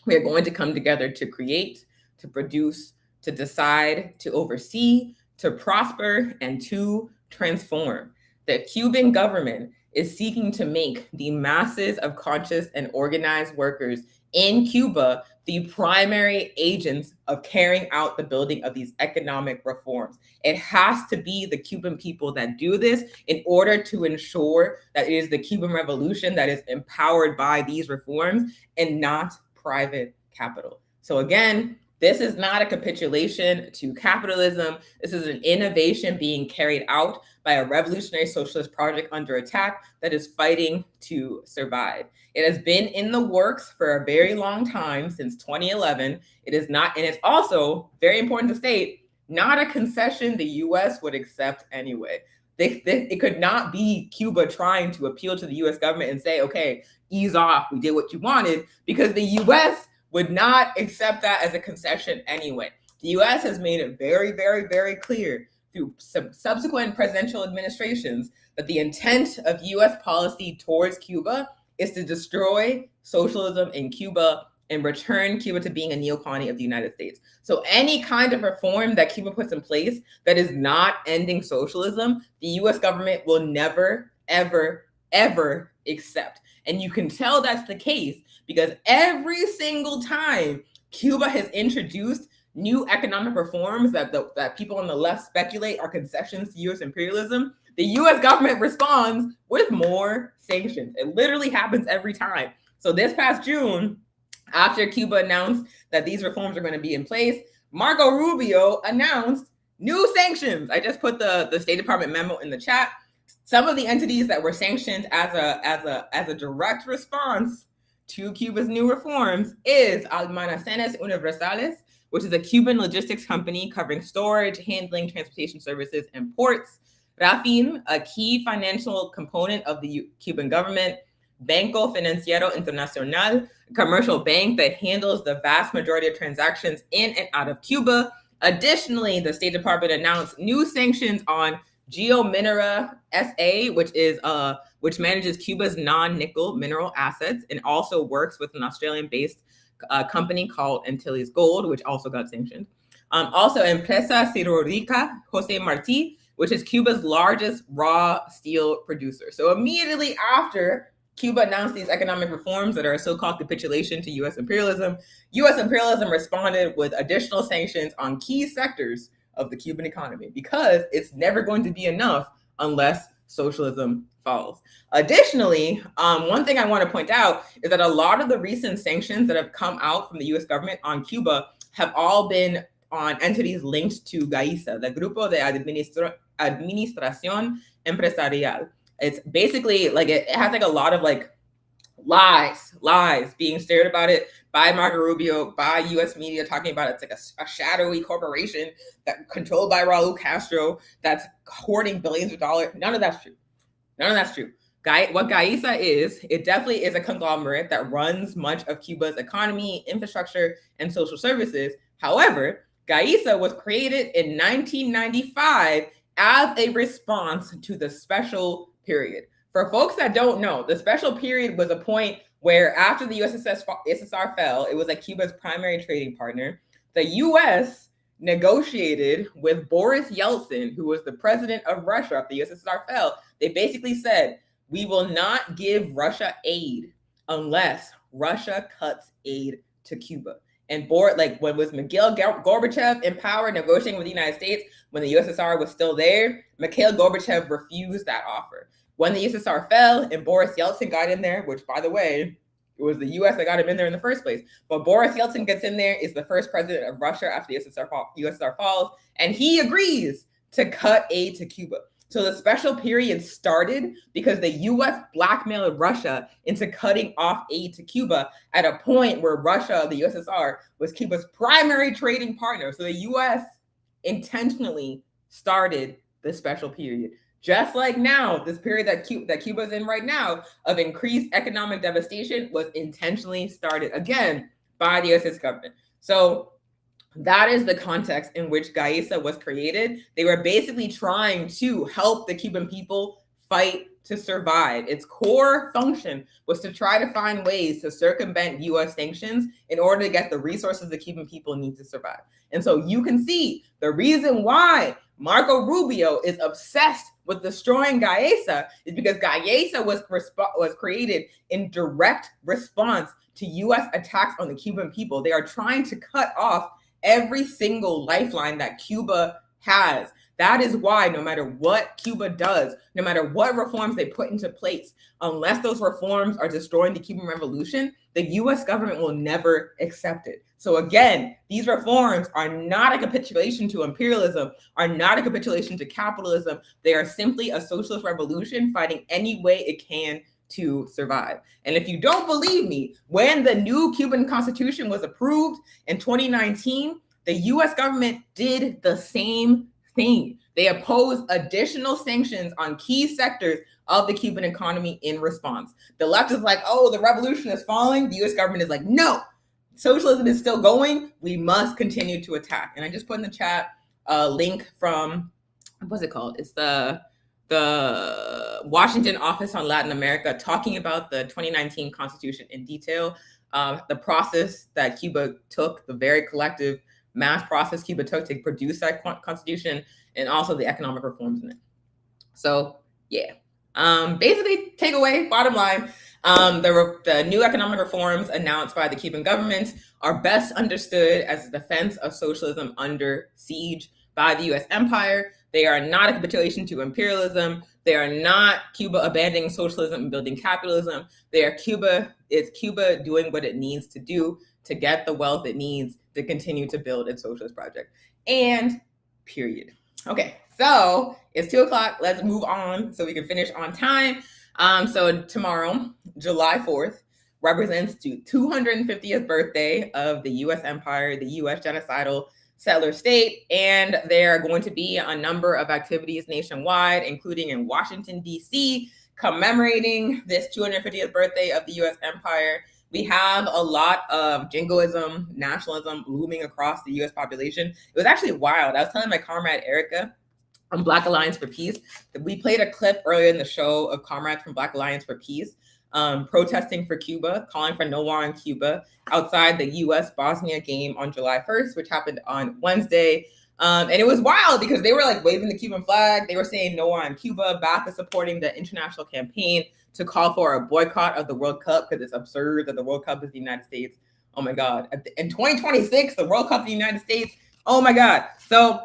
We are going to come together to create, to produce, to decide, to oversee, to prosper, and to transform." The Cuban government is seeking to make the masses of conscious and organized workers in Cuba the primary agents of carrying out the building of these economic reforms. It has to be the Cuban people that do this in order to ensure that it is the Cuban Revolution that is empowered by these reforms and not private capital. So again, this is not a capitulation to capitalism. This is an innovation being carried out by a revolutionary socialist project under attack that is fighting to survive. It has been in the works for a very long time, since 2011. It is not, and it's also very important to state, not a concession the US would accept anyway. It could not be Cuba trying to appeal to the US government and say, okay, ease off, we did what you wanted, because the US would not accept that as a concession anyway. The US has made it very, very, very clear through subsequent presidential administrations that the intent of US policy towards Cuba is to destroy socialism in Cuba and return Cuba to being a neo-colony of the United States. So any kind of reform that Cuba puts in place that is not ending socialism, the US government will never, ever, ever accept. And you can tell that's the case because every single time Cuba has introduced new economic reforms that people on the left speculate are concessions to US imperialism, the US government responds with more sanctions. It literally happens every time. So this past June, after Cuba announced that these reforms are going to be in place, Marco Rubio announced new sanctions. I just put the State Department memo in the chat. Some of the entities that were sanctioned as a direct response to Cuba's new reforms is Almacenes Universales, which is a Cuban logistics company covering storage, handling, transportation services, and ports. Rafin, a key financial component of the Cuban government. Banco Financiero Internacional, a commercial bank that handles the vast majority of transactions in and out of Cuba. Additionally, the State Department announced new sanctions on Geominera SA, which manages Cuba's non-nickel mineral assets and also works with an Australian-based company called Antilles Gold, which also got sanctioned. Also, Empresa Siderúrgica José Martí, which is Cuba's largest raw steel producer. So immediately after Cuba announced these economic reforms that are a so-called capitulation to US imperialism responded with additional sanctions on key sectors of the Cuban economy because it's never going to be enough unless socialism falls. Additionally, one thing I want to point out is that a lot of the recent sanctions that have come out from the US government on Cuba have all been on entities linked to GAISA, the Grupo de Administración Empresarial. It's basically like it has like a lot of like lies being stared about it by Marco Rubio, by US media, talking about it's like a shadowy corporation that controlled by Raul Castro that's hoarding billions of dollars. None of that's true. What GAISA is, it definitely is a conglomerate that runs much of Cuba's economy, infrastructure, and social services. However, GAISA was created in 1995 as a response to the special period. For folks that don't know, the special period was a point where after the USSR fell, it was like Cuba's primary trading partner. The US negotiated with Boris Yeltsin, who was the president of Russia after the USSR fell. They basically said, we will not give Russia aid unless Russia cuts aid to Cuba. And when was Mikhail Gorbachev in power negotiating with the United States when the USSR was still there, Mikhail Gorbachev refused that offer. When the USSR fell and Boris Yeltsin got in there, which by the way, it was the US that got him in there in the first place. But Boris Yeltsin gets in there, is the first president of Russia after the USSR falls, and he agrees to cut aid to Cuba. So the special period started because the US blackmailed Russia into cutting off aid to Cuba at a point where Russia, the USSR, was Cuba's primary trading partner. So the US intentionally started the special period. Just like now, this period that Cuba's in right now of increased economic devastation was intentionally started, again, by the US government. So that is the context in which GAISA was created. They were basically trying to help the Cuban people fight to survive. Its core function was to try to find ways to circumvent US sanctions in order to get the resources the Cuban people need to survive. And so you can see the reason why Marco Rubio is obsessed with destroying GAISA is because GAISA was created in direct response to US attacks on the Cuban people. They are trying to cut off every single lifeline that Cuba has. That is why no matter what Cuba does, no matter what reforms they put into place, unless those reforms are destroying the Cuban Revolution, the US government will never accept it. So again, these reforms are not a capitulation to imperialism, are not a capitulation to capitalism. They are simply a socialist revolution fighting any way it can to survive. And if you don't believe me, when the new Cuban Constitution was approved in 2019, the US government did the same thing. They opposed additional sanctions on key sectors of the Cuban economy in response. The left is like, oh, the revolution is falling. The US government is like, no, socialism is still going. We must continue to attack. And I just put in the chat a link from, what's it called? It's the Washington Office on Latin America talking about the 2019 Constitution in detail, the process that Cuba took, the very collective mass process Cuba took to produce that Constitution, and also the economic reforms in it. So yeah, basically takeaway, bottom line, the new economic reforms announced by the Cuban government are best understood as a defense of socialism under siege by the US empire. They are not a capitulation to imperialism. They are not Cuba abandoning socialism and building capitalism. It's Cuba doing what it needs to do to get the wealth it needs to continue to build its socialist project. And period. Okay, so it's 2:00. Let's move on so we can finish on time. So tomorrow, July 4th, represents the 250th birthday of the US empire, the US genocidal settler state, and there are going to be a number of activities nationwide, including in Washington, D.C., commemorating this 250th birthday of the U.S. empire. We have a lot of jingoism, nationalism looming across the U.S. population. It was actually wild. I was telling my comrade Erica from Black Alliance for Peace that we played a clip earlier in the show of comrades from Black Alliance for Peace protesting for Cuba, calling for no war on Cuba outside the U.S. Bosnia game on July 1st, which happened on Wednesday. And it was wild because they were like waving the Cuban flag. They were saying no war on Cuba, back to supporting the international campaign to call for a boycott of the World Cup because it's absurd that the World Cup is the United States. Oh my God. In 2026, the World Cup is the United States. Oh my God. So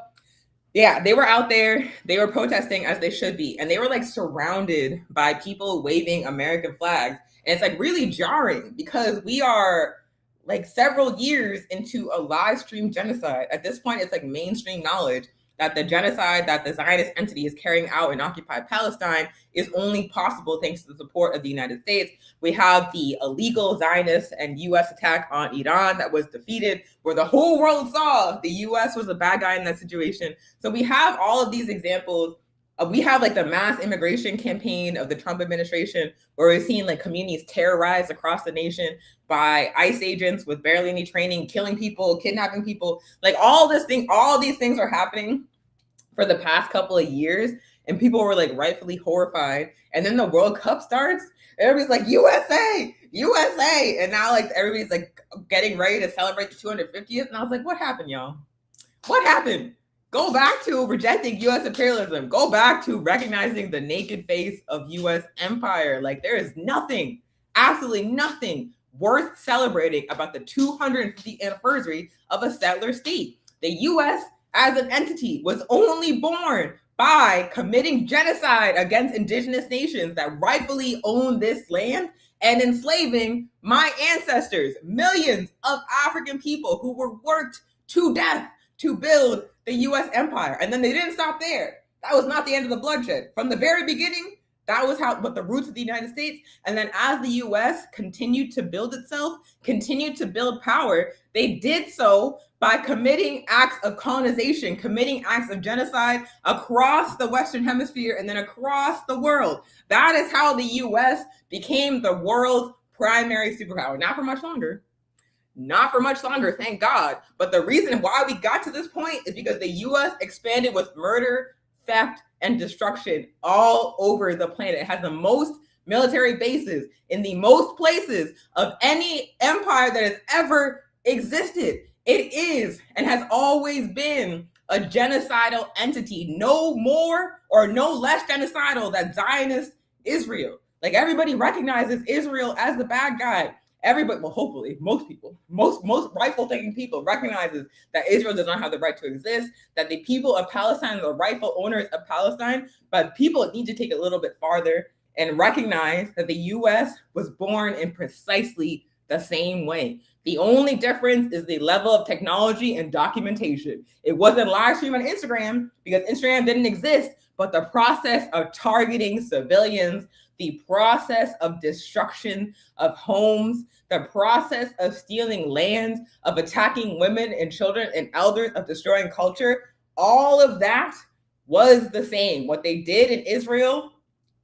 Yeah, they were out there, they were protesting as they should be, and they were like surrounded by people waving American flags. And it's like really jarring because we are like several years into a live stream genocide. At this point, it's like mainstream knowledge that the genocide that the Zionist entity is carrying out in occupied Palestine is only possible thanks to the support of the United States. We have the illegal Zionist and US attack on Iran that was defeated, where the whole world saw the US was a bad guy in that situation. So we have all of these examples. We have like the mass immigration campaign of the Trump administration, where we're seeing like communities terrorized across the nation by ICE agents with barely any training, killing people, kidnapping people. Like all these things are happening for the past couple of years, and people were like rightfully horrified. And then the World Cup starts, everybody's like, USA, USA. And now like everybody's like getting ready to celebrate the 250th. And I was like, what happened, y'all? What happened? Go back to rejecting US imperialism. Go back to recognizing the naked face of US empire. Like there is nothing, absolutely nothing worth celebrating about the 250th anniversary of a settler state. The US as an entity was only born by committing genocide against indigenous nations that rightfully own this land and enslaving my ancestors, millions of African people who were worked to death to build the US empire. And then they didn't stop there. That was not the end of the bloodshed. From the very beginning, that was what the roots of the United States. And then as the US continued to build itself, continued to build power, they did so by committing acts of colonization, committing acts of genocide across the Western Hemisphere and then across the world. That is how the US became the world's primary superpower. Not for much longer. Not for much longer, thank God. But the reason why we got to this point is because the US expanded with murder, theft, and destruction all over the planet. It has the most military bases in the most places of any empire that has ever existed. It is and has always been a genocidal entity, no more or no less genocidal than Zionist Israel. Like everybody recognizes Israel as the bad guy. Everybody, well, hopefully, most people, most rightful thinking people recognizes that Israel does not have the right to exist, that the people of Palestine are the rightful owners of Palestine, but people need to take it a little bit farther and recognize that the US was born in precisely the same way. The only difference is the level of technology and documentation. It wasn't live stream on Instagram because Instagram didn't exist, but the process of targeting civilians, the process of destruction of homes, the process of stealing land, of attacking women and children and elders, of destroying culture, all of that was the same. What they did in Israel,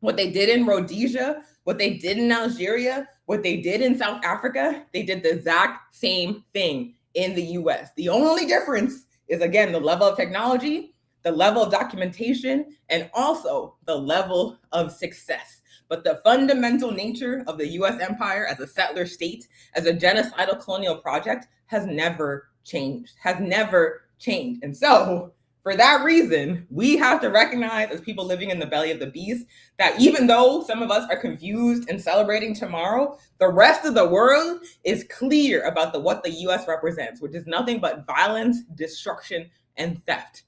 what they did in Rhodesia, what they did in Algeria, what they did in South Africa, they did the exact same thing in the US. The only difference is, again, the level of technology, the level of documentation, and also the level of success. But the fundamental nature of the US empire as a settler state, as a genocidal colonial project, has never changed, And so, for that reason, we have to recognize as people living in the belly of the beast that even though some of us are confused and celebrating tomorrow, the rest of the world is clear about what the US represents, which is nothing but violence, destruction, and theft,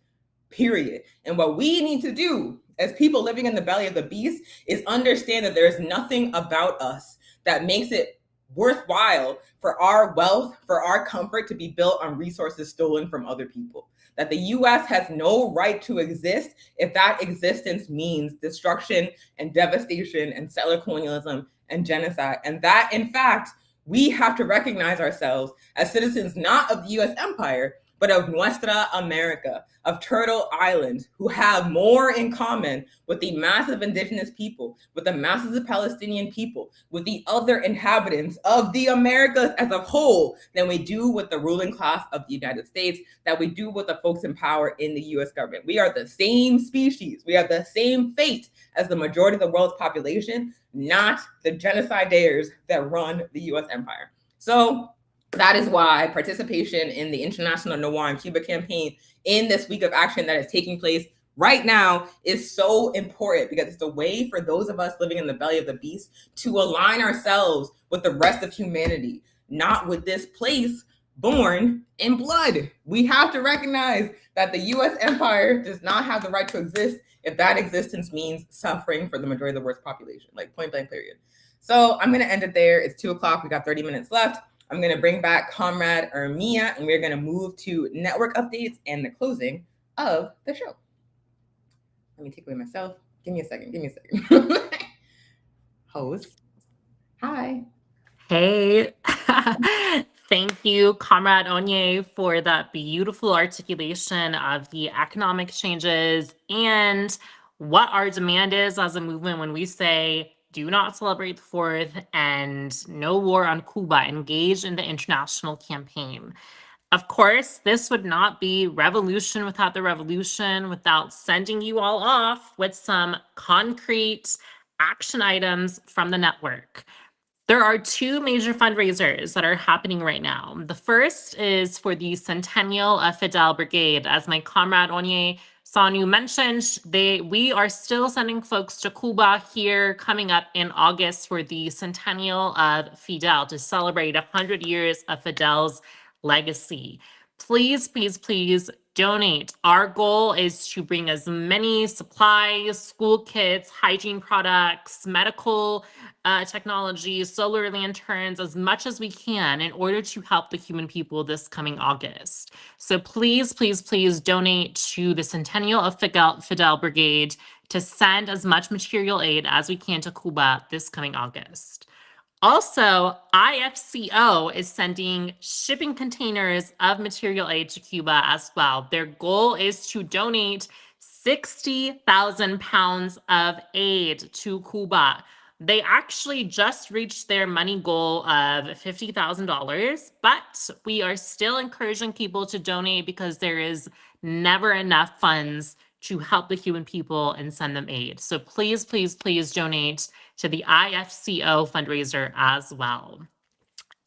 period. And what we need to do as people living in the belly of the beast is understand that there is nothing about us that makes it worthwhile for our wealth, for our comfort to be built on resources stolen from other people. That the US has no right to exist if that existence means destruction and devastation and settler colonialism and genocide. And that, in fact, we have to recognize ourselves as citizens not of the US empire, but of Nuestra America, of Turtle Island, who have more in common with the massive indigenous people, with the masses of Palestinian people, with the other inhabitants of the Americas as a whole than we do with the ruling class of the United States, that we do with the folks in power in the US government. We are the same species. We have the same fate as the majority of the world's population, not the genocidaires that run the US empire. So that is why participation in the International No War on Cuba campaign in this week of action that is taking place right now is so important, because it's a way for those of us living in the belly of the beast to align ourselves with the rest of humanity, not with this place born in blood. We have to recognize that the U.S. empire does not have the right to exist if that existence means suffering for the majority of the world's population, like point blank period. So I'm going to end it there. It's 2:00. We got 30 minutes left. I'm going to bring back Comrade Ermia, and we're going to move to network updates and the closing of the show. Let me take away myself. Give me a second. Host. Hi. Hey. Thank you, Comrade Onye, for that beautiful articulation of the economic changes and what our demand is as a movement when we say do not celebrate the 4th and no war on Cuba, engage in the international campaign. Of course, this would not be revolution without the revolution, without sending you all off with some concrete action items from the network. There are 2 major fundraisers that are happening right now. The first is for the Centennial of Fidel Brigade. As my comrade Onye Sanu mentioned, we are still sending folks to Cuba here coming up in August for the Centennial of Fidel to celebrate 100 years of Fidel's legacy. Please, please, please donate. Our goal is to bring as many supplies, school kits, hygiene products, medical technology, solar lanterns, as much as we can in order to help the Cuban people this coming August. So please, please, please donate to the Centennial of Fidel Brigade to send as much material aid as we can to Cuba this coming August. Also, IFCO is sending shipping containers of material aid to Cuba as well. Their goal is to donate 60,000 pounds of aid to Cuba. They actually just reached their money goal of $50,000, but we are still encouraging people to donate because there is never enough funds to help the Cuban people and send them aid. So please, please, please donate to the IFCO fundraiser as well.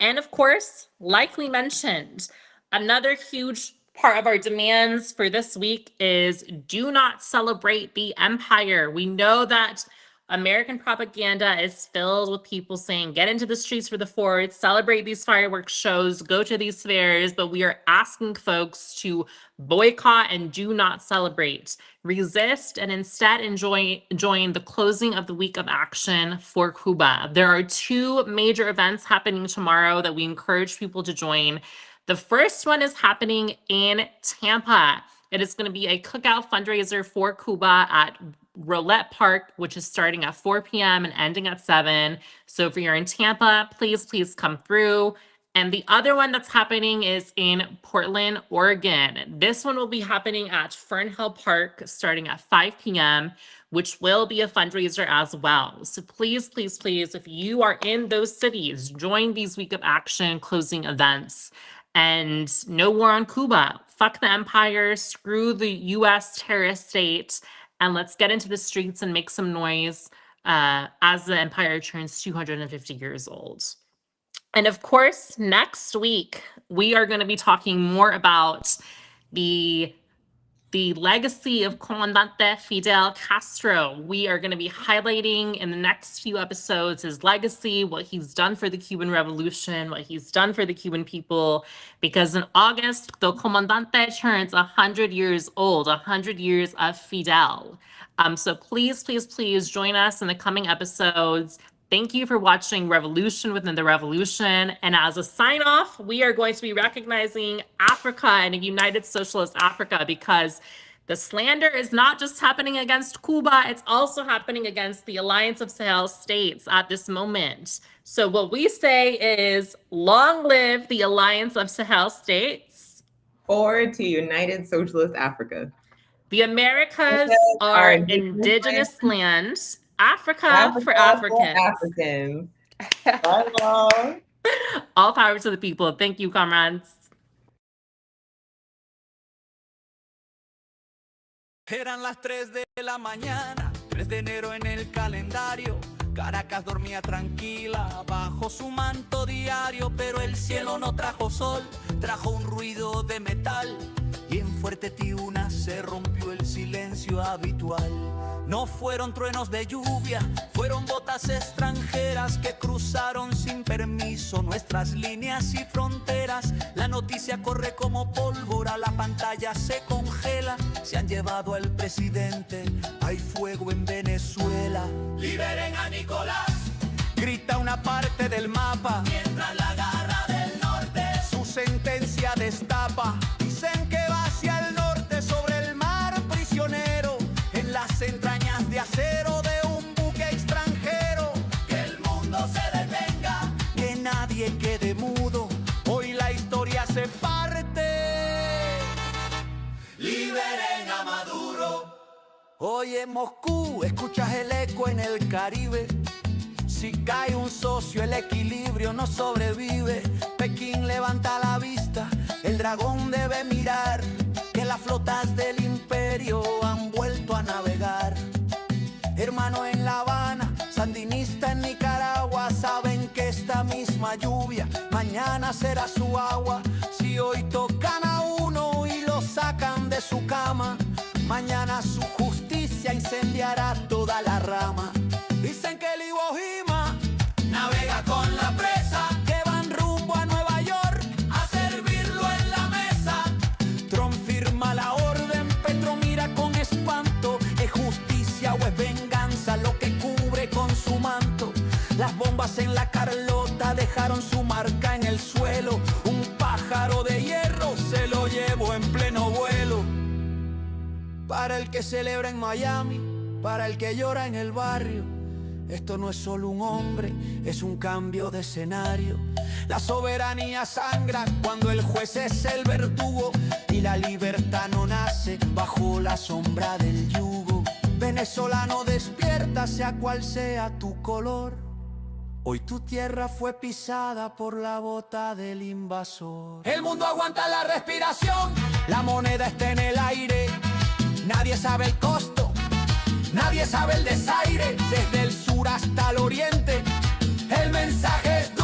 And of course, like we mentioned, another huge part of our demands for this week is do not celebrate the empire. We know that American propaganda is filled with people saying, get into the streets for the 4th, celebrate these fireworks shows, go to these fairs, but we are asking folks to boycott and do not celebrate. Resist and instead join the closing of the Week of Action for Cuba. There are 2 major events happening tomorrow that we encourage people to join. The first one is happening in Tampa. It is going to be a cookout fundraiser for Cuba at Roulette Park, which is starting at 4 p.m. and ending at 7. So if you're in Tampa, please, please come through. And the other one that's happening is in Portland, Oregon. This one will be happening at Fernhill Park starting at 5 p.m., which will be a fundraiser as well. So please, please, please, if you are in those cities, join these Week of Action closing events. And no war on Cuba. Fuck the empire, screw the U.S. terrorist state, and let's get into the streets and make some noise as the empire turns 250 years old. And of course, next week, we are going to be talking more about the legacy of Comandante Fidel Castro. We are going to be highlighting in the next few episodes his legacy, what he's done for the Cuban Revolution, what he's done for the Cuban people, because in August, the Comandante turns 100 years old, 100 years of Fidel. So please, please, please join us in the coming episodes. Thank you for watching Revolution Within the Revolution. And as a sign off, we are going to be recognizing Africa and a united socialist Africa, because the slander is not just happening against Cuba, it's also happening against the Alliance of Sahel states at this moment. So what we say is, long live the Alliance of Sahel states. Forward to united socialist Africa. The Americas are indigenous lands. Africa for Africans. All power to the people. Thank you, comrades. Eran las 3 de la mañana, 3 de enero en el calendario. Caracas dormía tranquila bajo su manto diario, pero el cielo no trajo sol, trajo un ruido de metal. Y en Fuerte Tiuna se rompió el silencio habitual. No fueron truenos de lluvia, fueron botas extranjeras que cruzaron sin permiso nuestras líneas y fronteras. La noticia corre como pólvora, la pantalla se congela. Se han llevado al presidente, hay fuego en Venezuela. Liberen a Nicolás, grita una parte del mapa, mientras la garra del norte su sentencia destapa. Dicen que va hacia el norte sobre el mar prisionero, en las entrañas de acero de un buque extranjero. Que el mundo se detenga, que nadie quede mudo, hoy la historia se parte. Liberen a Maduro. Hoy en Moscú escuchas el eco en el Caribe. Si cae un socio el equilibrio no sobrevive. Pekín levanta la vista, el dragón debe mirar que las flotas del imperio han vuelto a navegar. Hermano en La Habana, sandinista en Nicaragua, saben que esta misma lluvia mañana será su agua. Si hoy tocan a uno y lo sacan de su cama, mañana su justicia incendiará toda la rama. Dicen que el Iwo Jima navega con la presa, que van rumbo a Nueva York a servirlo en la mesa. Trump firma la orden, Petro mira con espanto. ¿Es justicia o es venganza lo que cubre con su manto? Las bombas en la Carlota dejaron su marca en el suelo. Un pájaro de hierro se lo llevó en pleno vuelo. Para el que celebra en Miami, para el que llora en el barrio, esto no es solo un hombre, es un cambio de escenario. La soberanía sangra cuando el juez es el verdugo y la libertad no nace bajo la sombra del yugo. Venezolano, despierta, sea cual sea tu color. Hoy tu tierra fue pisada por la bota del invasor. El mundo aguanta la respiración, la moneda está en el aire. Nadie sabe el costo, nadie sabe el desaire. Desde el sur hasta el oriente, el mensaje es duro.